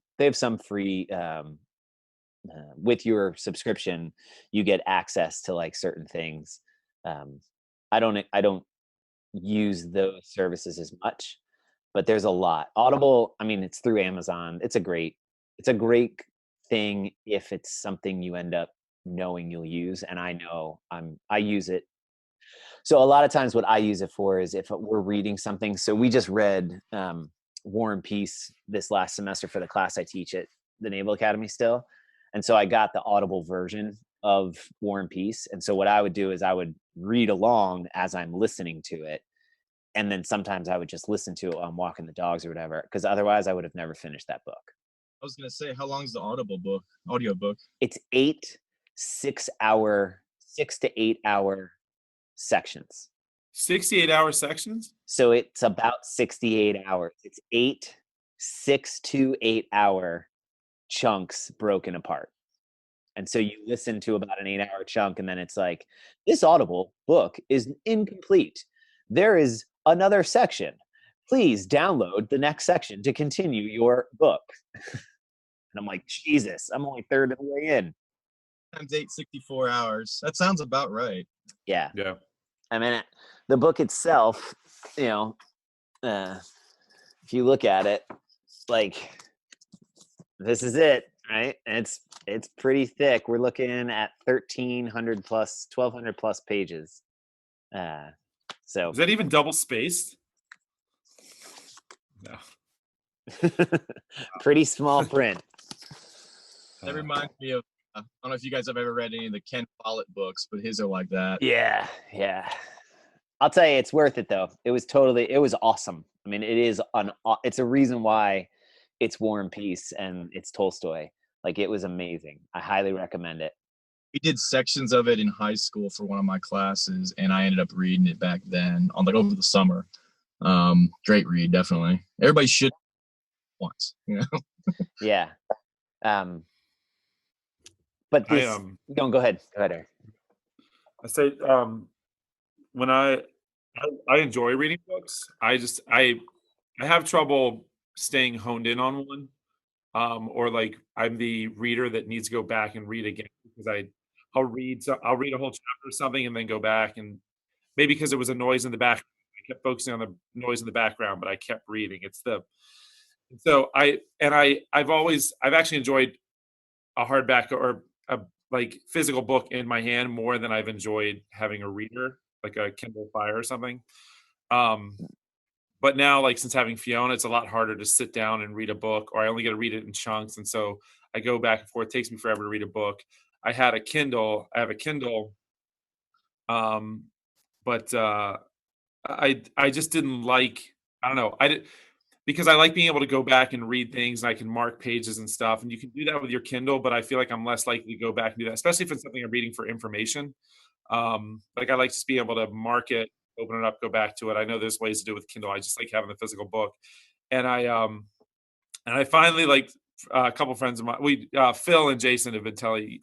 with your subscription, you get access to like certain things. I don't use those services as much, but there's a lot. Audible, it's through Amazon. It's a great thing if it's something you end up knowing you'll use. And I know I use it. So a lot of times what I use it for is if we're reading something. So we just read War and Peace this last semester for the class I teach at the Naval Academy still. And so I got the Audible version of War and Peace. And so what I would do is I would read along as I'm listening to it. And then sometimes I would just listen to it while I'm walking the dogs or whatever, because otherwise I would have never finished that book. I was going to say, how long is the audio book? It's 6 to 8 hour sections. 68 hour sections? So it's about 68 hours. It's 6 to 8 hour chunks broken apart. And so you listen to about an 8 hour chunk, and then it's like, this Audible book is incomplete. There is another section. Please download the next section to continue your book. And I'm like, Jesus, I'm only third of the way in. Times 8, 64 hours. That sounds about right. Yeah. Yeah. The book itself, if you look at it, like, this is it, right? And it's pretty thick. We're looking at 1,300 plus, 1,200 plus pages. So is that even double spaced? No. Pretty small print. That reminds me of, I don't know if you guys have ever read any of the Ken Follett books, but his are like that. Yeah. I'll tell you, it's worth it though. It was awesome. It's a reason why it's War and Peace and it's Tolstoy. Like, it was amazing. I highly recommend it. we did sections of it in high school for one of my classes, and I ended up reading it back then on like over the summer. Great read, definitely. Everybody should once, you know. Yeah. But I this, no, go ahead. Go ahead, Eric. I say when I enjoy reading books. I have trouble staying honed in on one. Or like I'm the reader that needs to go back and read again because I'll read a whole chapter or something and then go back, and maybe because it was a noise in the back, I kept focusing on the noise in the background, but I kept reading. I've actually enjoyed a hardback or a like physical book in my hand more than I've enjoyed having a reader like a Kindle Fire or something. But now, like since having Fiona, it's a lot harder to sit down and read a book, or I only get to read it in chunks, and so I go back and forth. It takes me forever to read a book. I have a Kindle, but I just didn't like. I don't know. Because I like being able to go back and read things, and I can mark pages and stuff, and you can do that with your Kindle. But I feel like I'm less likely to go back and do that, especially if it's something I'm reading for information. Like I like to be able to mark it, open it up, go back to it. I know there's ways to do it with Kindle. I just like having the physical book. And I finally like a couple friends of mine, Phil and Jason have been telling me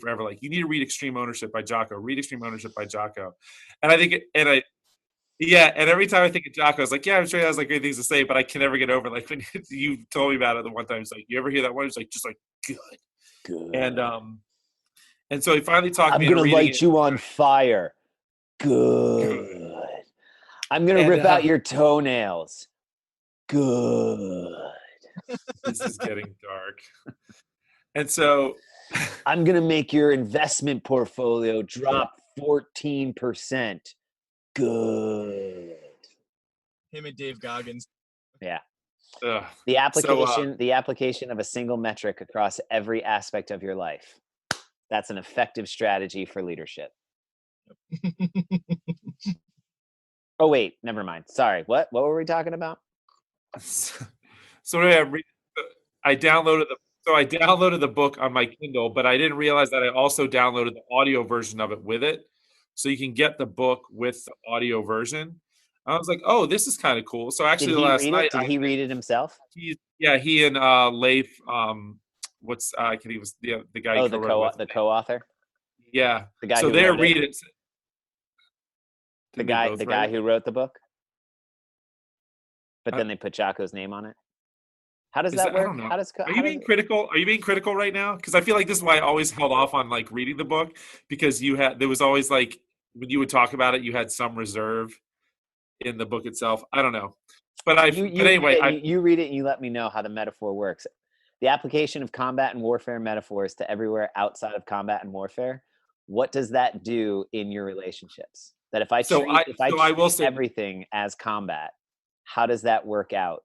forever, like, you need to read Extreme Ownership by Jocko. Read Extreme Ownership by Jocko. And I think, and every time I think of Jocko, I was like, yeah, I'm sure he has like great things to say, but I can never get over like when you told me about it the one time. It's like, you ever hear that one? It's like just like good. And so he finally talked me into reading it. I'm gonna light you on fire. Good. I'm gonna rip out your toenails. Good. This is getting dark. And so I'm gonna make your investment portfolio drop 14%. Good. Him and Dave Goggins. Yeah. The application of a single metric across every aspect of your life. That's an effective strategy for leadership. Oh wait, never mind. Sorry. What were we talking about? So I downloaded the book on my Kindle, but I didn't realize that I also downloaded the audio version of it with it. So you can get the book with the audio version. I was like, oh, this is kind of cool. So actually last night, did he read it himself? He and Leif, I think he was the guy. Oh, the co-author. Yeah, the guy. So who they're wrote reading it. The guy who wrote the book. But then they put Jocko's name on it. How does that work? I don't know. Are you being critical? Are you being critical right now? Because I feel like this is why I always held off on like reading the book, because there was always like when you would talk about it, you had some reserve in the book itself. I don't know, but anyway, you read it and you let me know how the metaphor works. The application of combat and warfare metaphors to everywhere outside of combat and warfare. What does that do in your relationships? That if I treat everything as combat, how does that work out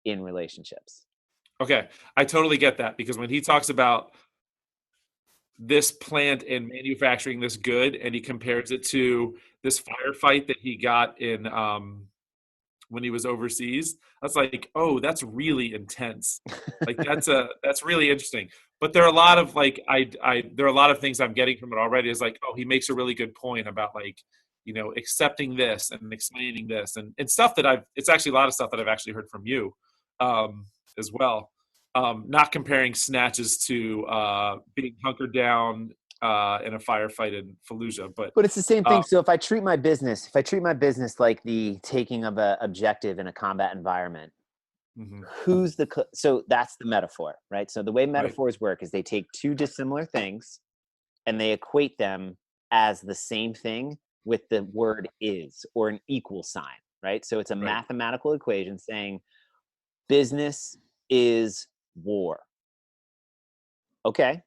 in relationships? Okay, I totally get that, because when he talks about this plant and manufacturing this good, and he compares it to this firefight that he got in when he was overseas, I was like, oh, that's really intense. Like that's really interesting. But there are a lot of like there are a lot of things I'm getting from it already. Is like, oh, he makes a really good point about like, accepting this and explaining this and stuff that it's actually a lot of stuff that I've actually heard from you as well. Not comparing snatches to being hunkered down in a firefight in Fallujah, but it's the same thing. So if I treat my business like the taking of an objective in a combat environment, so that's the metaphor, right? So the way metaphors work is they take two dissimilar things and they equate them as the same thing with the word is or an equal sign, right? So it's a mathematical equation saying business is war. Okay.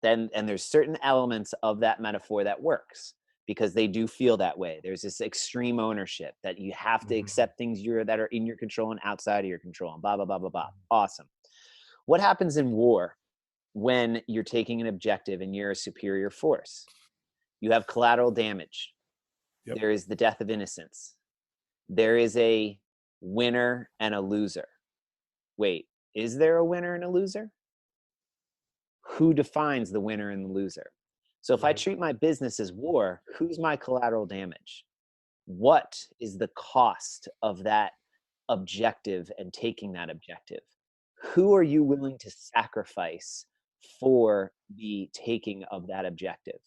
And there's certain elements of that metaphor that works because they do feel that way. There's this extreme ownership that you have to accept things that are in your control and outside of your control and blah, blah, blah, blah, blah. Awesome. What happens in war when you're taking an objective and you're a superior force? You have collateral damage. Yep. There is the death of innocence. There is a winner and a loser. Wait, is there a winner and a loser? Who defines the winner and the loser? So if I Right. treat my business as war, who's my collateral damage? What is the cost of that objective and taking that objective? Who are you willing to sacrifice for the taking of that objective?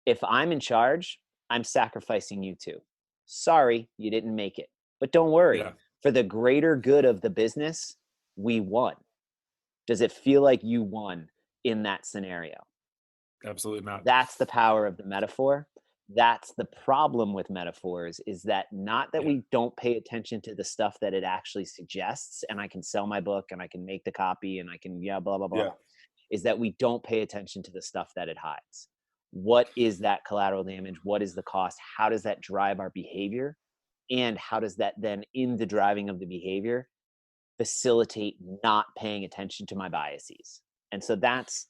If I'm in charge, I'm sacrificing you too. Sorry, you didn't make it. But don't worry, Yeah. for the greater good of the business, we won. Does it feel like you won in that scenario? Absolutely not. That's the power of the metaphor. That's the problem with metaphors, is that not that Yeah. we don't pay attention to the stuff that it actually suggests, and I can sell my book and I can make the copy and I can, blah, blah, blah, Yeah. is that we don't pay attention to the stuff that it hides. What is that collateral damage? What is the cost? How does that drive our behavior? And how does that then, in the driving of the behavior, facilitate not paying attention to my biases? And so that's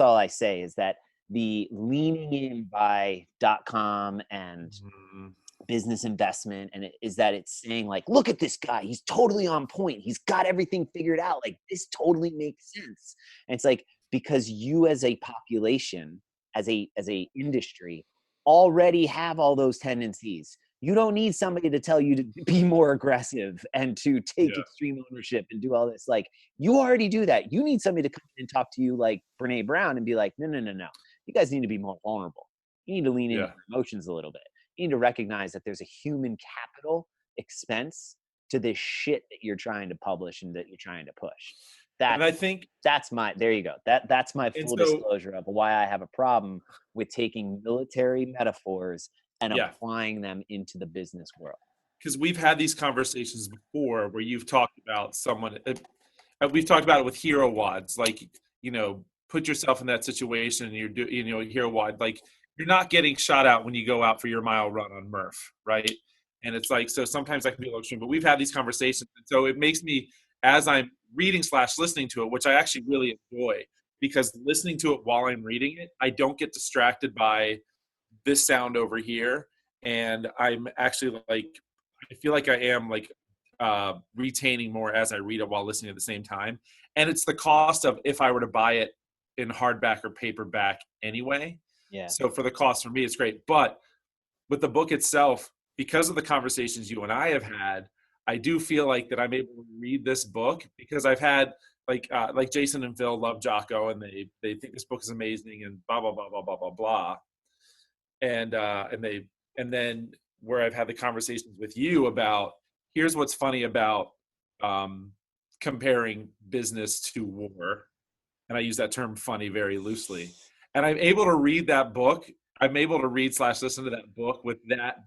all I say, is that the leaning in by .com and Mhm. business investment, and is that it's saying like, look at this guy, he's totally on point, he's got everything figured out, like this totally makes sense. And it's like, because you as a population, as a industry, already have all those tendencies. You don't need somebody to tell you to be more aggressive and to take Yeah. extreme ownership and do all this. Like, you already do that. You need somebody to come in and talk to you like Brene Brown and be like, no, you guys need to be more vulnerable. You need to lean into Yeah. your emotions a little bit. You need to recognize that there's a human capital expense to this shit that you're trying to publish and that you're trying to push. And I think, That's my, there you go. That's my and full so, disclosure of why I have a problem with taking military metaphors and yeah, applying them into the business world. because we've had these conversations before where you've talked about someone, we've talked about it with hero wads, like, put yourself in that situation and hero wad, like, you're not getting shot out when you go out for your mile run on Murph, right? And it's like, so sometimes that can be a little extreme, but we've had these conversations. And so it makes me, as I'm reading / listening to it, which I actually really enjoy, because listening to it while I'm reading it, I don't get distracted by this sound over here. And I'm actually like, I feel like I am like retaining more as I read it while listening at the same time. And it's the cost of if I were to buy it in hardback or paperback anyway. Yeah. So for the cost for me, it's great. But with the book itself, because of the conversations you and I have had, I do feel like that I'm able to read this book because I've had like Jason and Phil love Jocko and they think this book is amazing and blah blah blah blah blah blah blah. And then where I've had the conversations with you about, here's what's funny about comparing business to war, and I use that term funny very loosely, and I'm able to read that book. I'm able to read / listen to that book with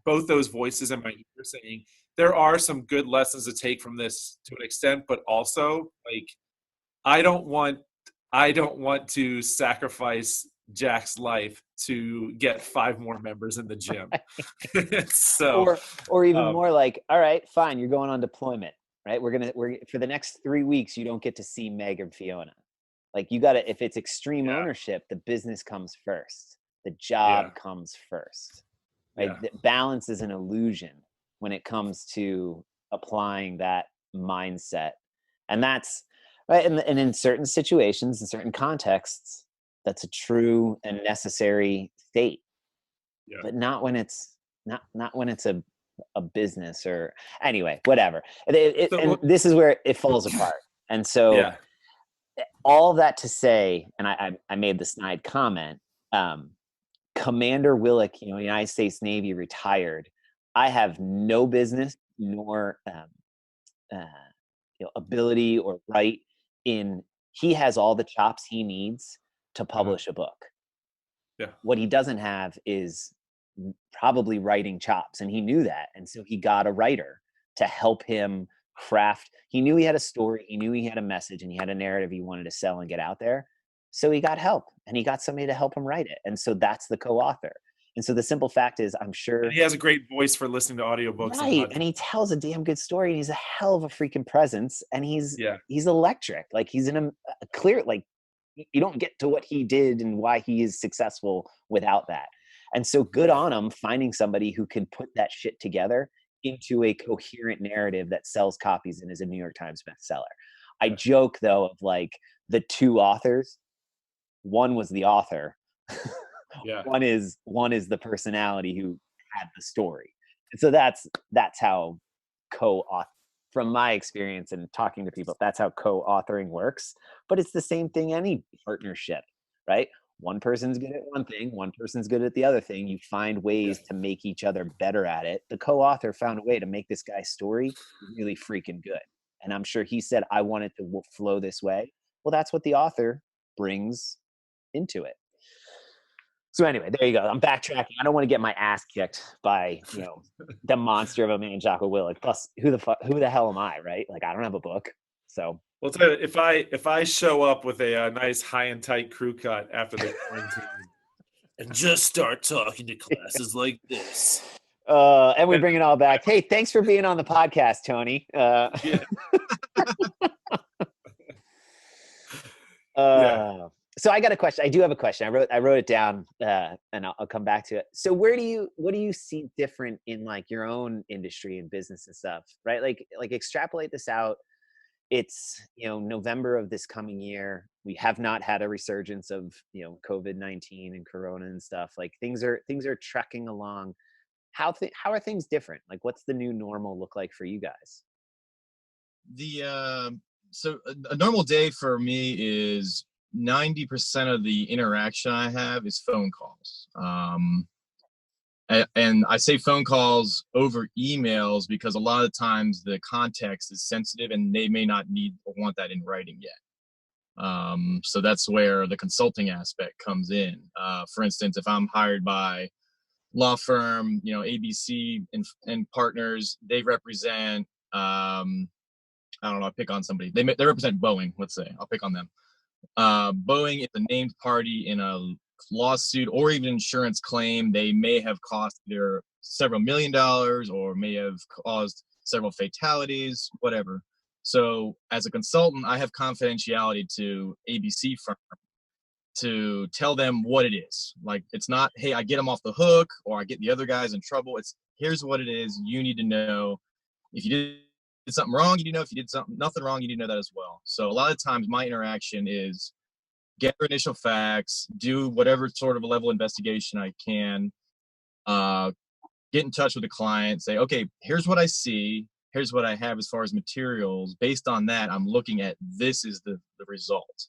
both those voices in my ear saying there are some good lessons to take from this to an extent, but also like I don't want to sacrifice Jack's life to get 5 more members in the gym. So, or even more like, all right, fine, you're going on deployment, right? We're for the next 3 weeks, you don't get to see Meg or Fiona. Like, you gotta, if it's extreme Yeah. ownership, the business comes first. The Yeah. job comes first. Right? Yeah. The balance is an illusion when it comes to applying that mindset. And that's right. And in certain situations, in certain contexts, that's a true and necessary state. Yeah. But not when it's not when it's a business, or anyway, whatever. And this is where it falls apart. And so Yeah. all that to say, and I made the snide comment, Commander Willick, United States Navy, retired. I have no business nor ability or right in. He has all the chops he needs to publish a book. Yeah. What he doesn't have is probably writing chops, and he knew that, and so he got a writer to help him craft. He knew he had a story, he knew he had a message, and he had a narrative he wanted to sell and get out there. So he got help, and he got somebody to help him write it. And so that's the co-author. And so the simple fact is, I'm sure, and he has a great voice for listening to audiobooks. right? And he tells a damn good story, and he's a hell of a freaking presence, and he's electric. Like, he's in a clear, like, you don't get to what he did and why he is successful without that. And so good on him finding somebody who can put that shit together into a coherent narrative that sells copies and is a New York Times bestseller. I joke though of like the 2 authors. One was the author Yeah. One is the personality who had the story. And so that's how co-author, from my experience and talking to people, that's how co-authoring works. But it's the same thing any partnership, right? One person's good at one thing, one person's good at the other thing. You find ways to make each other better at it. The co-author found a way to make this guy's story really freaking good. And I'm sure he said, I want it to flow this way. Well, that's what the author brings into it. So anyway, there you go. I'm backtracking. I don't want to get my ass kicked by, the monster of a man, Jocko Willink. Plus, who the hell am I, right? Like, I don't have a book. So, Well, tell you, if I show up with a nice high and tight crew cut after the quarantine and just start talking to classes like this, and we bring it all back. Hey, thanks for being on the podcast, Tony. yeah. So I got a question. I do have a question. I wrote it down, and I'll come back to it. So what do you see different in like your own industry and business and stuff, right? Like extrapolate this out. It's, November of this coming year. We have not had a resurgence of, COVID-19 and Corona and stuff. Like things are trekking along. How are things different? Like what's the new normal look like for you guys? So a normal day for me is 90% of the interaction I have is phone calls. And I say phone calls over emails because a lot of times the context is sensitive and they may not need or want that in writing yet. So that's where the consulting aspect comes in. For instance, if I'm hired by law firm, ABC and partners, they represent, I don't know, I'll pick on somebody. They represent Boeing, let's say. I'll pick on them. Boeing is a named party in a lawsuit or even insurance claim. They may have cost either several $1 million or may have caused several fatalities, whatever. So as a consultant, I have confidentiality to ABC firm to tell them what it is. Like, it's not, hey, I get them off the hook or I get the other guys in trouble. It's, here's what it is. You need to know. If you did something wrong, you need to know. If you did nothing wrong, you need to know that as well. So a lot of times my interaction is get their initial facts, do whatever sort of a level of investigation I can, get in touch with the client, say, okay, here's what I see. Here's what I have as far as materials. Based on that, I'm looking at this is the result.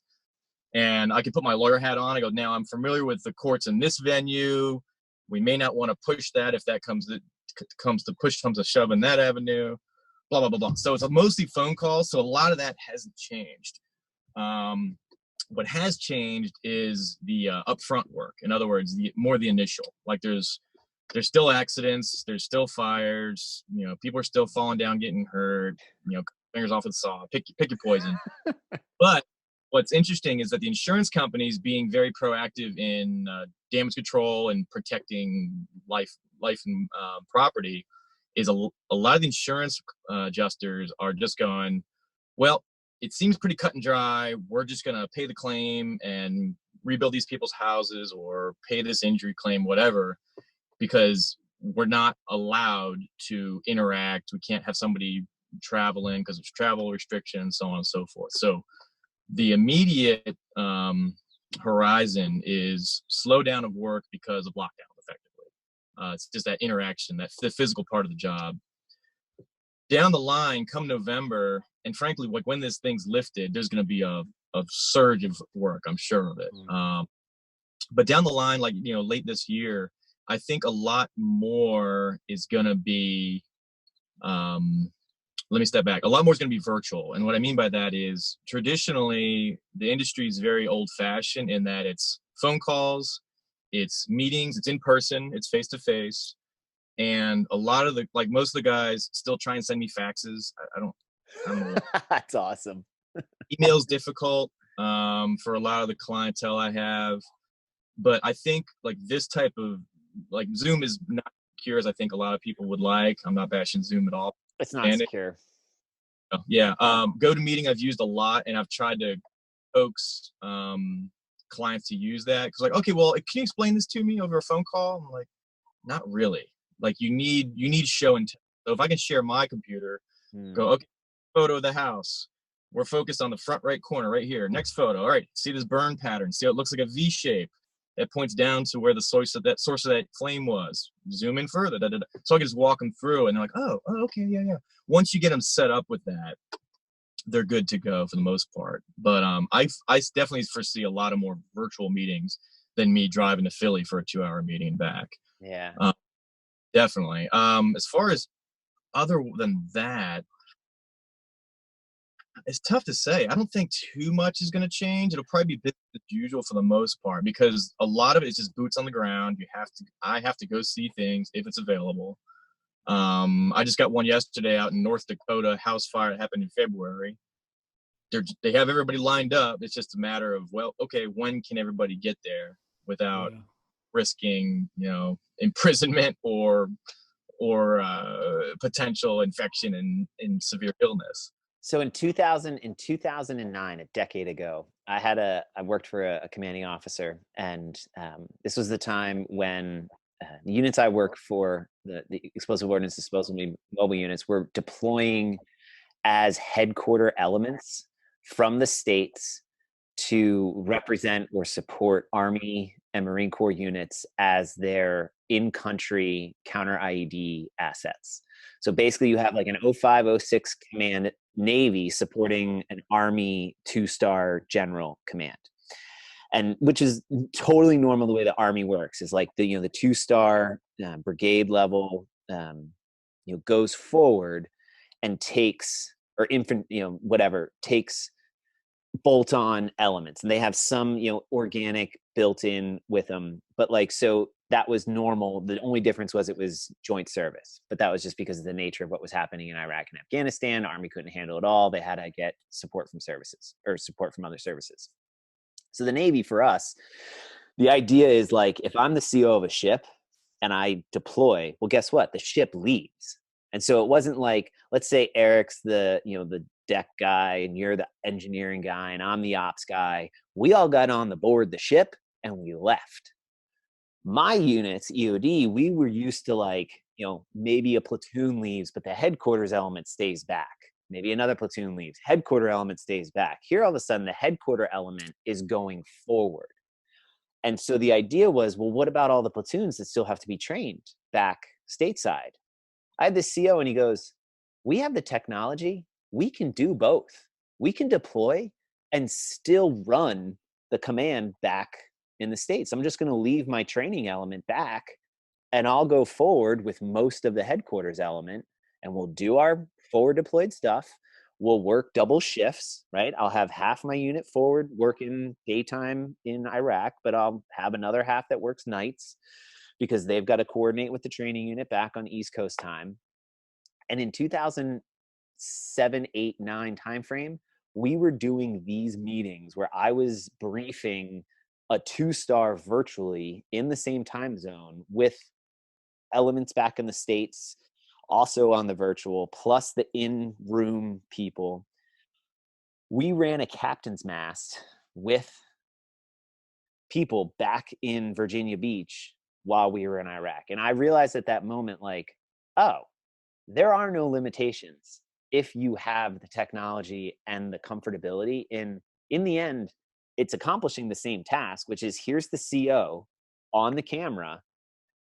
And I can put my lawyer hat on. I go, now I'm familiar with the courts in this venue. We may not want to push that if that comes to shove in that avenue, blah, blah, blah, blah. So it's mostly phone calls. So a lot of that hasn't changed. What has changed is the upfront work. In other words, more the initial. Like there's still accidents, there's still fires, people are still falling down, getting hurt, fingers off with the saw, pick your poison. But what's interesting is that the insurance companies being very proactive in damage control and protecting life and property is a lot of the insurance adjusters are just going, well, it seems pretty cut and dry. We're just going to pay the claim and rebuild these people's houses or pay this injury claim, whatever, because we're not allowed to interact. We can't have somebody traveling because there's travel restrictions, so on and so forth. So the immediate horizon is slowdown of work because of lockdown, effectively. It's just that interaction, the physical part of the job. Down the line, come November, and frankly, like when this thing's lifted, there's going to be a surge of work. I'm sure of it. But down the line, like, late this year, I think a lot more is going to be, let me step back. A lot more is going to be virtual. And what I mean by that is traditionally, the industry is very old fashioned in that it's phone calls, it's meetings, it's in person, it's face to face. And a lot of most of the guys still try and send me faxes. I don't know. That's awesome. Email's difficult for a lot of the clientele I have. But I think like this type of Zoom is not secure as I think a lot of people would like. I'm not bashing Zoom at all. It's not secure. Yeah. GoToMeeting I've used a lot, and I've tried to coax clients to use that. Because okay, well, can you explain this to me over a phone call? I'm like, not really. Like you need show and tell. So if I can share my computer, go, okay, photo of the house. We're focused on the front right corner right here. Next photo. All right, see this burn pattern. See how it looks like a V shape. it points down to where the source of that flame was. Zoom in further. Da, da, da. So I can just walk them through, and they're like, oh, okay, yeah. Once you get them set up with that, they're good to go for the most part. But I definitely foresee a lot of more virtual meetings than me driving to Philly for a 2-hour meeting back. Yeah. Definitely. As far as other than that, it's tough to say. I don't think too much is going to change. It'll probably be business as usual for the most part, because a lot of it is just boots on the ground. I have to go see things if it's available. I just got one yesterday out in North Dakota, house fire that happened in February. They have everybody lined up. It's just a matter of, well, okay, when can everybody get there without risking, imprisonment or potential infection and severe illness. So in 2009, a decade ago, I worked for a commanding officer, and this was the time when the units I work for, the explosive ordnance disposal mobile units, were deploying as headquarter elements from the states to represent or support Army and Marine Corps units as their in-country counter IED assets. So basically you have like an 05, 06 command Navy supporting an Army 2-star general command. And which is totally normal the way the Army works, is like the 2-star brigade level, goes forward and takes, or infant, takes bolt-on elements, and they have some organic built in with them, but so that was normal. The only difference was it was joint service, but that was just because of the nature of what was happening in Iraq and Afghanistan. Army couldn't handle it all. They had to get support from services, or support from other services. So the Navy, for us, the idea is if I'm the CO of a ship and I deploy, well, guess what? The ship leaves. And so it wasn't let's say Eric's the deck guy and you're the engineering guy and I'm the ops guy. We all got on the board the ship and we left. My units, EOD, we were used to maybe a platoon leaves, but the headquarters element stays back. Maybe another platoon leaves, headquarter element stays back. Here, all of a sudden, the headquarter element is going forward. And so the idea was, well, what about all the platoons that still have to be trained back stateside? I had this CO and he goes, we have the technology. We can do both. We can deploy and still run the command back in the States. I'm just going to leave my training element back and I'll go forward with most of the headquarters element, and we'll do our forward deployed stuff. We'll work double shifts, right? I'll have half my unit forward working daytime in Iraq, but I'll have another half that works nights because they've got to coordinate with the training unit back on East Coast time. And in 2007, 8, 9 timeframe, we were doing these meetings where I was briefing a 2-star virtually in the same time zone with elements back in the States, also on the virtual, plus the in-room people. We ran a captain's mast with people back in Virginia Beach while we were in Iraq. And I realized at that moment, oh, there are no limitations if you have the technology and the comfortability. In the end, it's accomplishing the same task, which is here's the CO on the camera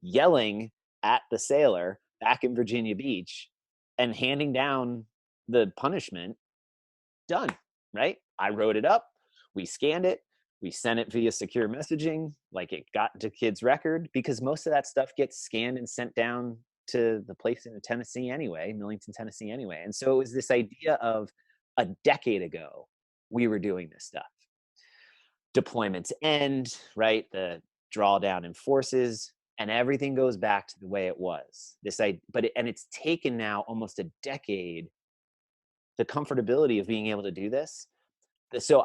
yelling at the sailor back in Virginia Beach and handing down the punishment. Done, right? I wrote it up. We scanned it. We sent it via secure messaging, it got into kids' record, because most of that stuff gets scanned and sent down to the place in Tennessee anyway, Millington, Tennessee anyway. And so it was this idea of a decade ago, we were doing this stuff. Deployments end, right? The drawdown in forces, and everything goes back to the way it was. And it's taken now almost a decade, the comfortability of being able to do this. So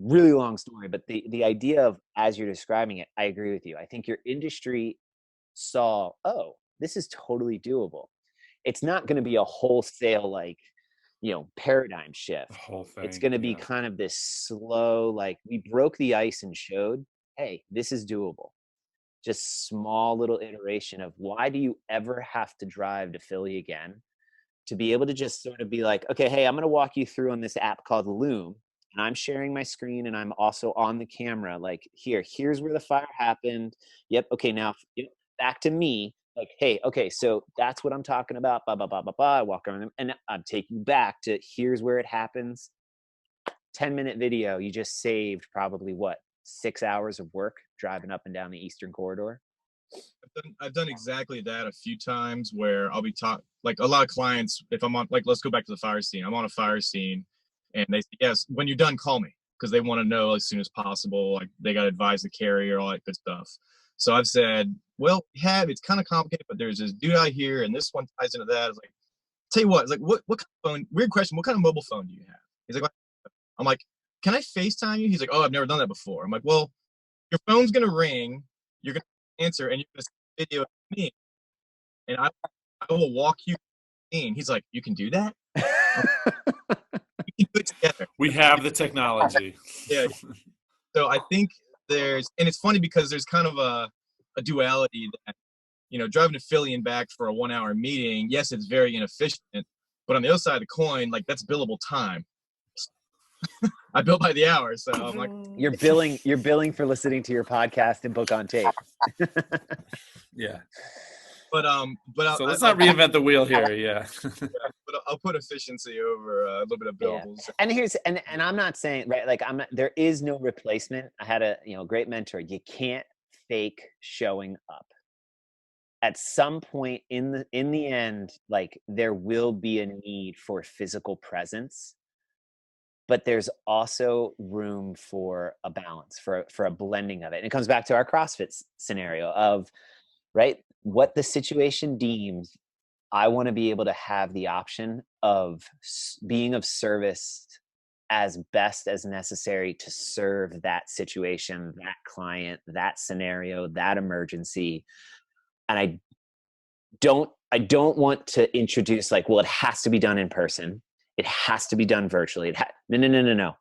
really long story, but the idea of, as you're describing it, I agree with you. I think your industry saw, oh, this is totally doable. It's not going to be a wholesale, paradigm shift. The whole thing. It's going to be kind of this slow, we broke the ice and showed, hey, this is doable. Just small little iteration of, why do you ever have to drive to Philly again? To be able to just sort of be okay, hey, I'm going to walk you through on this app called Loom. and I'm sharing my screen and I'm also on the camera, like here's where the fire happened. Yep. Okay. Now back to me. Like, hey, okay, so that's what I'm talking about. Blah, blah, blah, blah, blah. I walk around them and I'm taking back to here's where it happens. 10-minute video. You just saved probably 6 hours of work driving up and down the Eastern Corridor. I've done exactly that a few times where I'll be like a lot of clients, if I'm on, like, let's go back to the fire scene. I'm on a fire scene and they say, yes, when you're done, call me, because they want to know as soon as possible. Like, they got to advise the carrier, all that good stuff. So I've said, well, it's kind of complicated, but there's this dude out here and this one ties into that. It's like, tell you what, it's like, what kind of phone, weird question, what kind of mobile phone do you have? He's like, I'm like, can I FaceTime you? He's like, oh, I've never done that before. I'm like, well, your phone's going to ring, you're going to answer, and you're going to send a video of me, and I will walk you in. He's like, you can do that? We can do it together. We have the technology. Yeah. So I think and it's funny because there's kind of a duality that, driving to Philly and back for a 1-hour meeting, yes, it's very inefficient, but on the other side of the coin, like, that's billable time. I bill by the hour, so I'm like, you're billing for listening to your podcast and book on tape. Yeah. But so let's not reinvent the wheel here. Yeah. But I'll put efficiency over a little bit of billables. Yeah. And here's and I'm not saying, right, like, there is no replacement. I had a great mentor. You can't fake showing up. At some point in the end, like, there will be a need for physical presence, but there's also room for a balance, for a blending of it. And it comes back to our CrossFit scenario of, right, what the situation deems. I want to be able to have the option of being of service as best as necessary to serve that situation, that client, that scenario, that emergency. And I don't want to introduce, like, well, it has to be done in person. It has to be done virtually. No.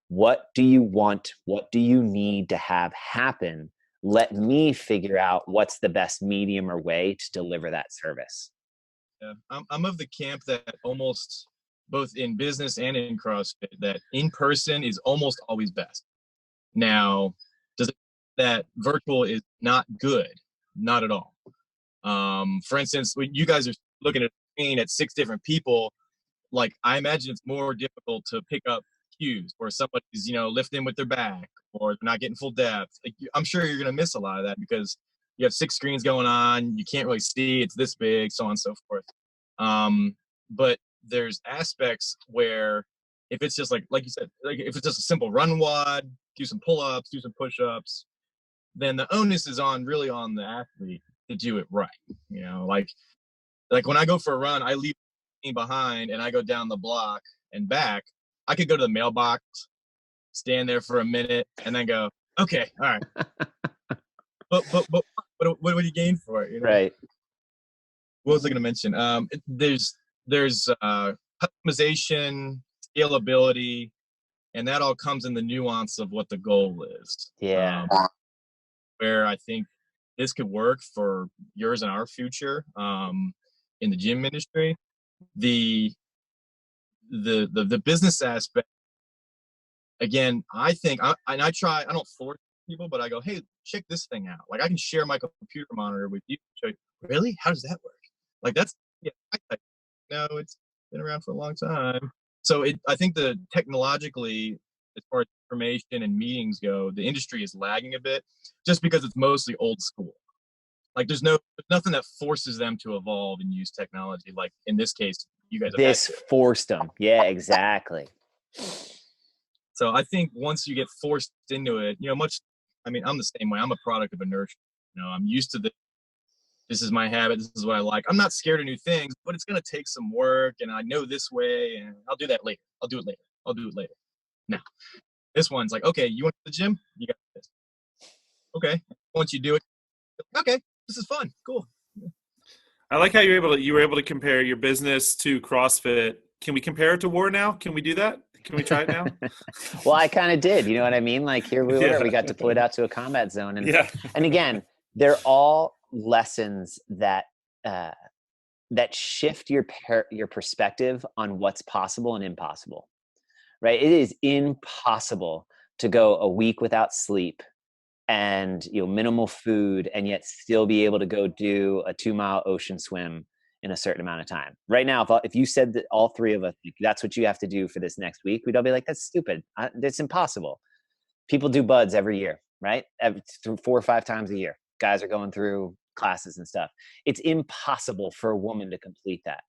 What do you want? What do you need to have happen? Let me figure out what's the best medium or way to deliver that service. Yeah, I'm of the camp that almost, both in business and in CrossFit, that in person is almost always best. Now, does it that virtual is not good? Not at all. For instance, when you guys are looking at a screen at 6 different people, like, I imagine it's more difficult to pick up cues, or somebody's, lifting with their back, or they're not getting full depth. Like, I'm sure you're going to miss a lot of that because you have 6 screens going on. You can't really see, it's this big, so on and so forth. But there's aspects where if it's just like you said, like, if it's just a simple run WOD, do some pull-ups, do some push-ups, then the onus is really on the athlete to do it right. Like when I go for a run, I leave behind and I go down the block and back. I could go to the mailbox, stand there for a minute, and then go, okay, all right. but what do you gain for it? Right. What was I going to mention? There's customization, scalability, and that all comes in the nuance of what the goal is. Yeah. Where I think this could work for yours and our future in the gym industry. The business aspect, again, I think I don't force people, but I go, hey, check this thing out. Like, I can share my computer monitor with you. Really? How does that work? Like, that's, yeah, no, it's been around for a long time. So I think technologically, as far as information and meetings go, the industry is lagging a bit just because it's mostly old school. Like, there's nothing that forces them to evolve and use technology. Like, in this case, you guys have forced them. Yeah, exactly. So I think once you get forced into it, I'm the same way. I'm a product of inertia. I'm used to this. This is my habit. This is what I like. I'm not scared of new things, but it's going to take some work, and I know this way, and I'll do that later. I'll do it later. Now, this one's like, okay, you went to the gym? You got this. Okay. Once you do it, okay, this is fun. Cool. I like how you were able to compare your business to CrossFit. Can we compare it to war now? Can we do that? Can we try it now? Well, I kind of did. You know what I mean? Like, here we were. We got deployed out to a combat zone, and again, they're all lessons that shift your perspective on what's possible and impossible. right? It is impossible to go a week without sleep and minimal food and yet still be able to go do a 2-mile ocean swim in a certain amount of time. Right now, if you said that all three of us, that's what you have to do for this next week, we'd all be like, that's stupid. It's impossible. People do buds every year, right? Through 4 or 5 times a year. Guys are going through classes and stuff. It's impossible for a woman to complete that.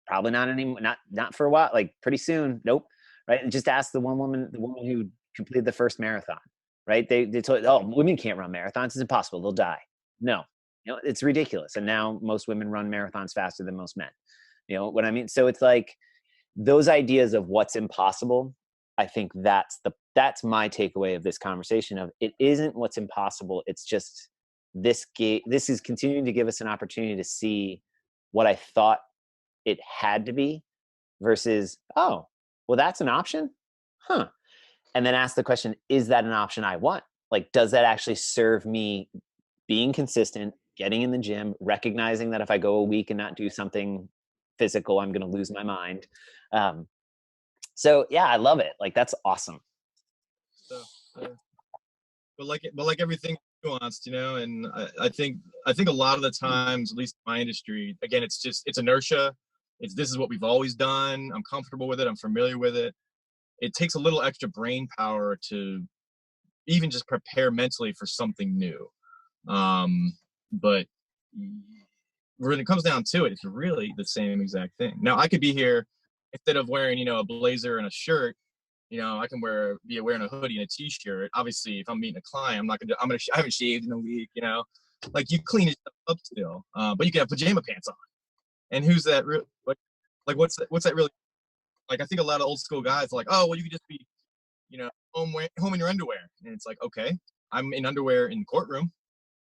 Probably not anymore. Not for a while. Like pretty soon. Nope. Right. And just ask the woman who completed the first marathon. Right. They told, oh, women can't run marathons. It's impossible. They'll die. No, it's ridiculous. And now most women run marathons faster than most men. You know what I mean? So it's like those ideas of what's impossible. I think that's my takeaway of this conversation. Of it isn't what's impossible. It's just this is continuing to give us an opportunity to see what I thought it had to be versus, oh, well, that's an option, huh? And then ask the question, is that an option I want? Like, does that actually serve me being consistent, getting in the gym, recognizing that if I go a week and not do something physical, I'm going to lose my mind. So yeah, I love it. Like, that's awesome. So, but like everything nuanced, and I think a lot of the times, at least in my industry, again, it's inertia. This is what we've always done. I'm comfortable with it. I'm familiar with it. It takes a little extra brain power to even just prepare mentally for something new. But when it comes down to it, it's really the same exact thing. Now, I could be here instead of wearing, a blazer and a shirt. I can be wearing a hoodie and a t-shirt. Obviously, if I'm meeting a client, I haven't shaved in a week. Like you clean it up still, but you can have pajama pants on. And who's that? What's that really? Like, I think a lot of old school guys are like, oh, well, you could just be, home in your underwear. And it's like, okay, I'm in underwear in the courtroom.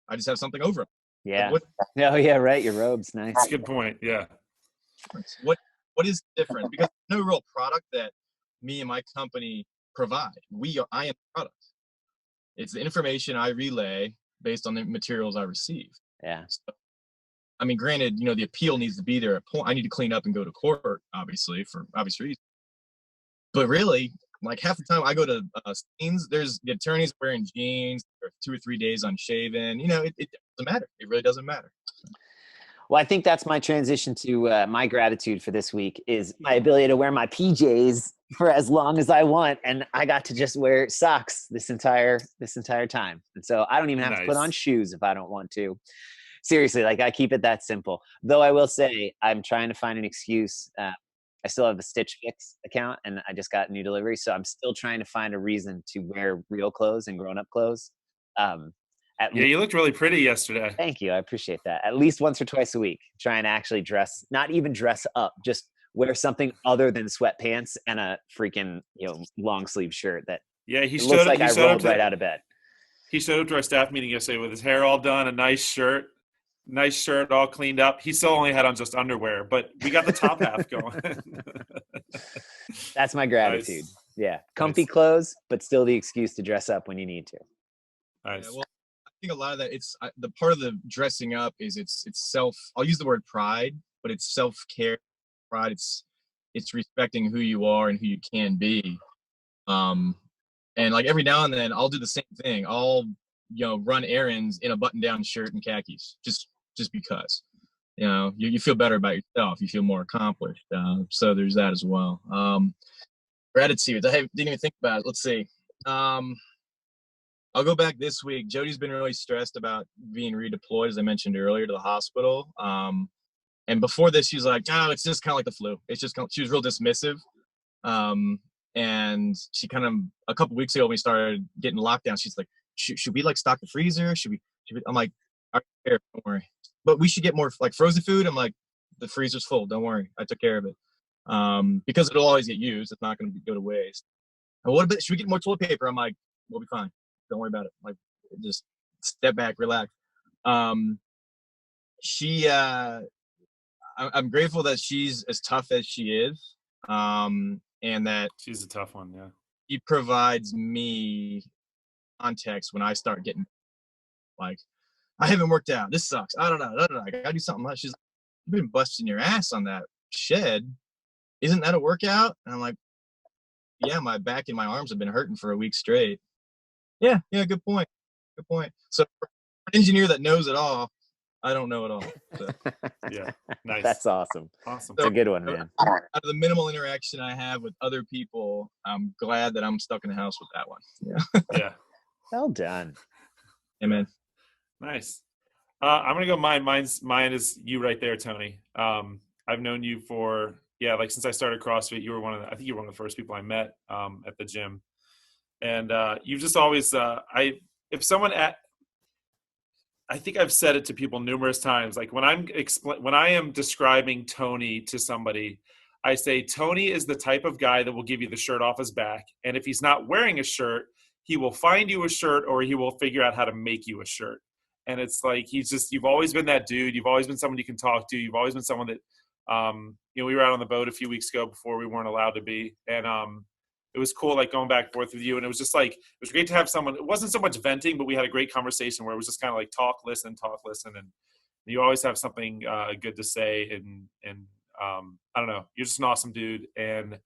I just have something over. Yeah. Like, oh yeah, right. Your robe's nice. That's a good point. Yeah. What is different? Because there's no real product that me and my company provide. I am the product. It's the information I relay based on the materials I receive. Yeah. So, I mean, granted, the appeal needs to be there at point. I need to clean up and go to court, obviously, for obvious reasons. But really, like half the time I go to scenes, there's the attorneys wearing jeans, or 2 or 3 days unshaven. It doesn't matter. It really doesn't matter. Well, I think that's my transition to my gratitude for this week is my ability to wear my PJs for as long as I want. And I got to just wear socks this entire time. And so I don't even have to put on shoes if I don't want to. Seriously, like I keep it that simple. Though I will say I'm trying to find an excuse. I still have a Stitch Fix account and I just got new delivery. So I'm still trying to find a reason to wear real clothes and grown-up clothes. You looked really pretty yesterday. Thank you. I appreciate that. At least once or twice a week, trying to actually dress, not even dress up, just wear something other than sweatpants and a freaking, long sleeve shirt that looks like I rolled right out of bed. He showed up to our staff meeting yesterday with his hair all done, a nice shirt all cleaned up. He still only had on just underwear, but we got the top half going. That's my gratitude. Nice. Yeah. Comfy clothes, but still the excuse to dress up when you need to. Nice. Yeah, well, I think a lot of that, it's the part of the dressing up is it's self, I'll use the word pride, but it's self-care pride. It's respecting who you are and who you can be. And like every now and then I'll do the same thing. I'll, run errands in a button-down shirt and khakis just because, you feel better about yourself. You feel more accomplished. So there's that as well. Gratitude. Didn't even think about it. Let's see. I'll go back this week. Jody's been really stressed about being redeployed, as I mentioned earlier, to the hospital. And before this, she's like, "Oh, it's just kind of like the flu." She was real dismissive. And she kind of a couple weeks ago when we started getting locked down, she's like, "Should we like stock the freezer? Should we?" I'm like, "I don't care, don't worry. But we should get more like frozen food." I'm like, "The freezer's full. Don't worry. I took care of it." Because it'll always get used. It's not going to go to waste. And what about, should we get more toilet paper? I'm like, "We'll be fine. Don't worry about it. Like, just step back, relax." I'm grateful that she's as tough as she is. And that she's a tough one. Yeah. She provides me context when I start getting like, I haven't worked out. This sucks. I don't know. I gotta do something else. She's like, "You've been busting your ass on that shed. Isn't that a workout?" And I'm like, yeah, my back and my arms have been hurting for a week straight. Yeah, good point. Good point. So for an engineer that knows it all, I don't know it all. So. Yeah, nice. That's awesome. Awesome. It's a good one, man. Out of the minimal interaction I have with other people, I'm glad that I'm stuck in the house with that one. Yeah. Yeah. Well done. Amen. Nice. I'm gonna go mine. Mine is you right there, Tony. I've known you for like since I started CrossFit. You were I think you were one of the first people I met at the gym, and you've just always I think I've said it to people numerous times. Like when I am describing Tony to somebody, I say Tony is the type of guy that will give you the shirt off his back, and if he's not wearing a shirt, he will find you a shirt or he will figure out how to make you a shirt. And it's like you've always been that dude. You've always been someone you can talk to. You've always been someone that we were out on the boat a few weeks ago before we weren't allowed to be, and it was cool, like going back and forth with you. And it was just like, it was great to have someone. It wasn't so much venting, but we had a great conversation where it was just kind of like talk, listen. And you always have something good to say. And I don't know, you're just an awesome dude. And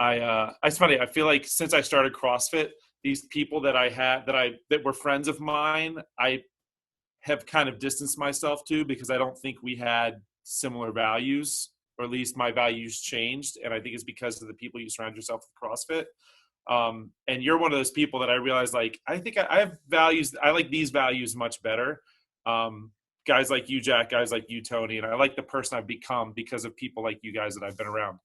it's funny. I feel like since I started CrossFit, these people that I had that were friends of mine, I have kind of distanced myself to because I don't think we had similar values. Or at least my values changed. And I think it's because of the people you surround yourself with CrossFit. And you're one of those people that I realize, like, I think I have values. I like these values much better. Guys like you, Jack, guys like you, Tony. And I like the person I've become because of people like you guys that I've been around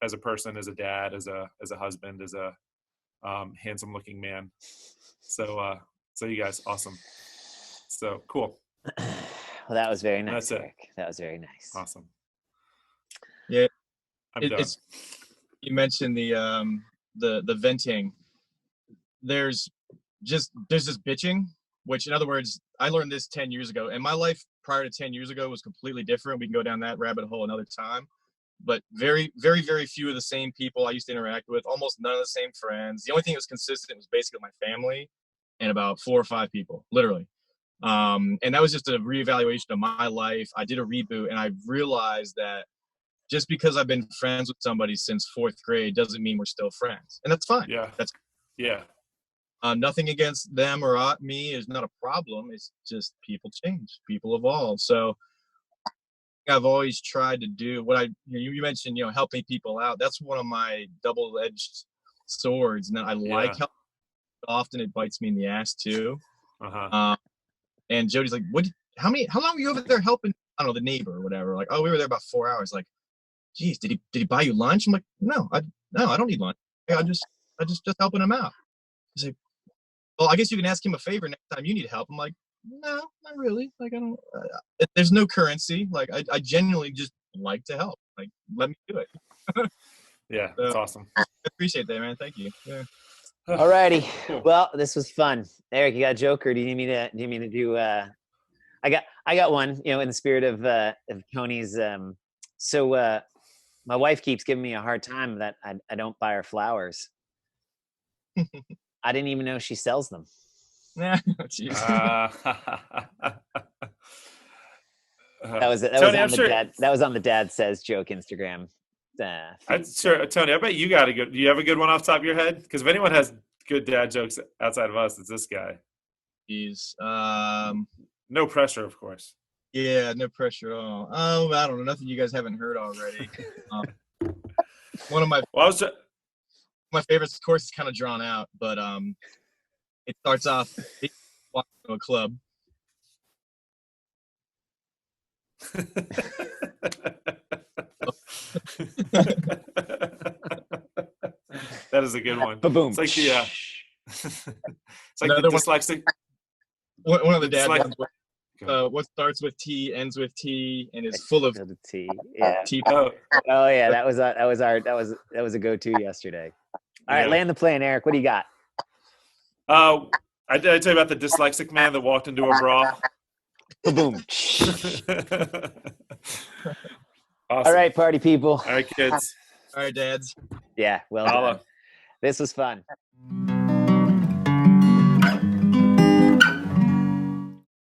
as a person, as a dad, as a husband, as a handsome looking man. So you guys, awesome. So cool. Well, that was very nice, That's it. Eric. That was very nice. Awesome. Yeah, I'm done. You mentioned the venting. There's just bitching, which in other words, I learned this 10 years ago, and my life prior to 10 years ago was completely different. We can go down that rabbit hole another time. But very, very, very few of the same people I used to interact with. Almost none of the same friends. The only thing that was consistent was basically my family and about 4 or 5 people, literally. And that was just a reevaluation of my life. I did a reboot, and I realized that just because I've been friends with somebody since 4th grade doesn't mean we're still friends. And that's fine. Yeah. Nothing against them or me is not a problem. It's just people change, people evolve. So I've always tried to do what you mentioned, helping people out. That's one of my double-edged swords. And I like how often it bites me in the ass too. And Jody's like, how long were you over there helping? I don't know, the neighbor or whatever. Like, oh, we were there about 4 hours. Like, geez, did he buy you lunch? I'm like, no, I don't need lunch. I just helping him out. He's like, well, I guess you can ask him a favor next time you need help. I'm like, no, not really. Like, I don't. There's no currency. Like, I genuinely just like to help. Like, let me do it. Yeah, that's awesome. I appreciate that, man. Thank you. Yeah. All righty. Well, this was fun. Eric, you got a joke, or do you need me to do? I got one. In the spirit of Tony's. So my wife keeps giving me a hard time that I don't buy her flowers. I didn't even know she sells them. Yeah. That was on the Dad Says joke Instagram. Sure, Tony. I bet you got a good. Do you have a good one off the top of your head? Because if anyone has good dad jokes outside of us, it's this guy. He's no pressure, of course. Yeah, no pressure at all. Oh, I don't know, nothing you guys haven't heard already. One of my my favorites, of course, is kind of drawn out, but it starts off walking to a club. That is a good one. Boom. It's like the it's like the dyslexic. One of the dad ones. What starts with T ends with T and is full of T. Yeah. T. Oh yeah, that was a go-to yesterday. All right, land the plane, Eric. What do you got? I tell you about the dyslexic man that walked into a bra. Boom. Awesome. All right, party people. All right, kids. All right, dads. Yeah, well done. This was fun.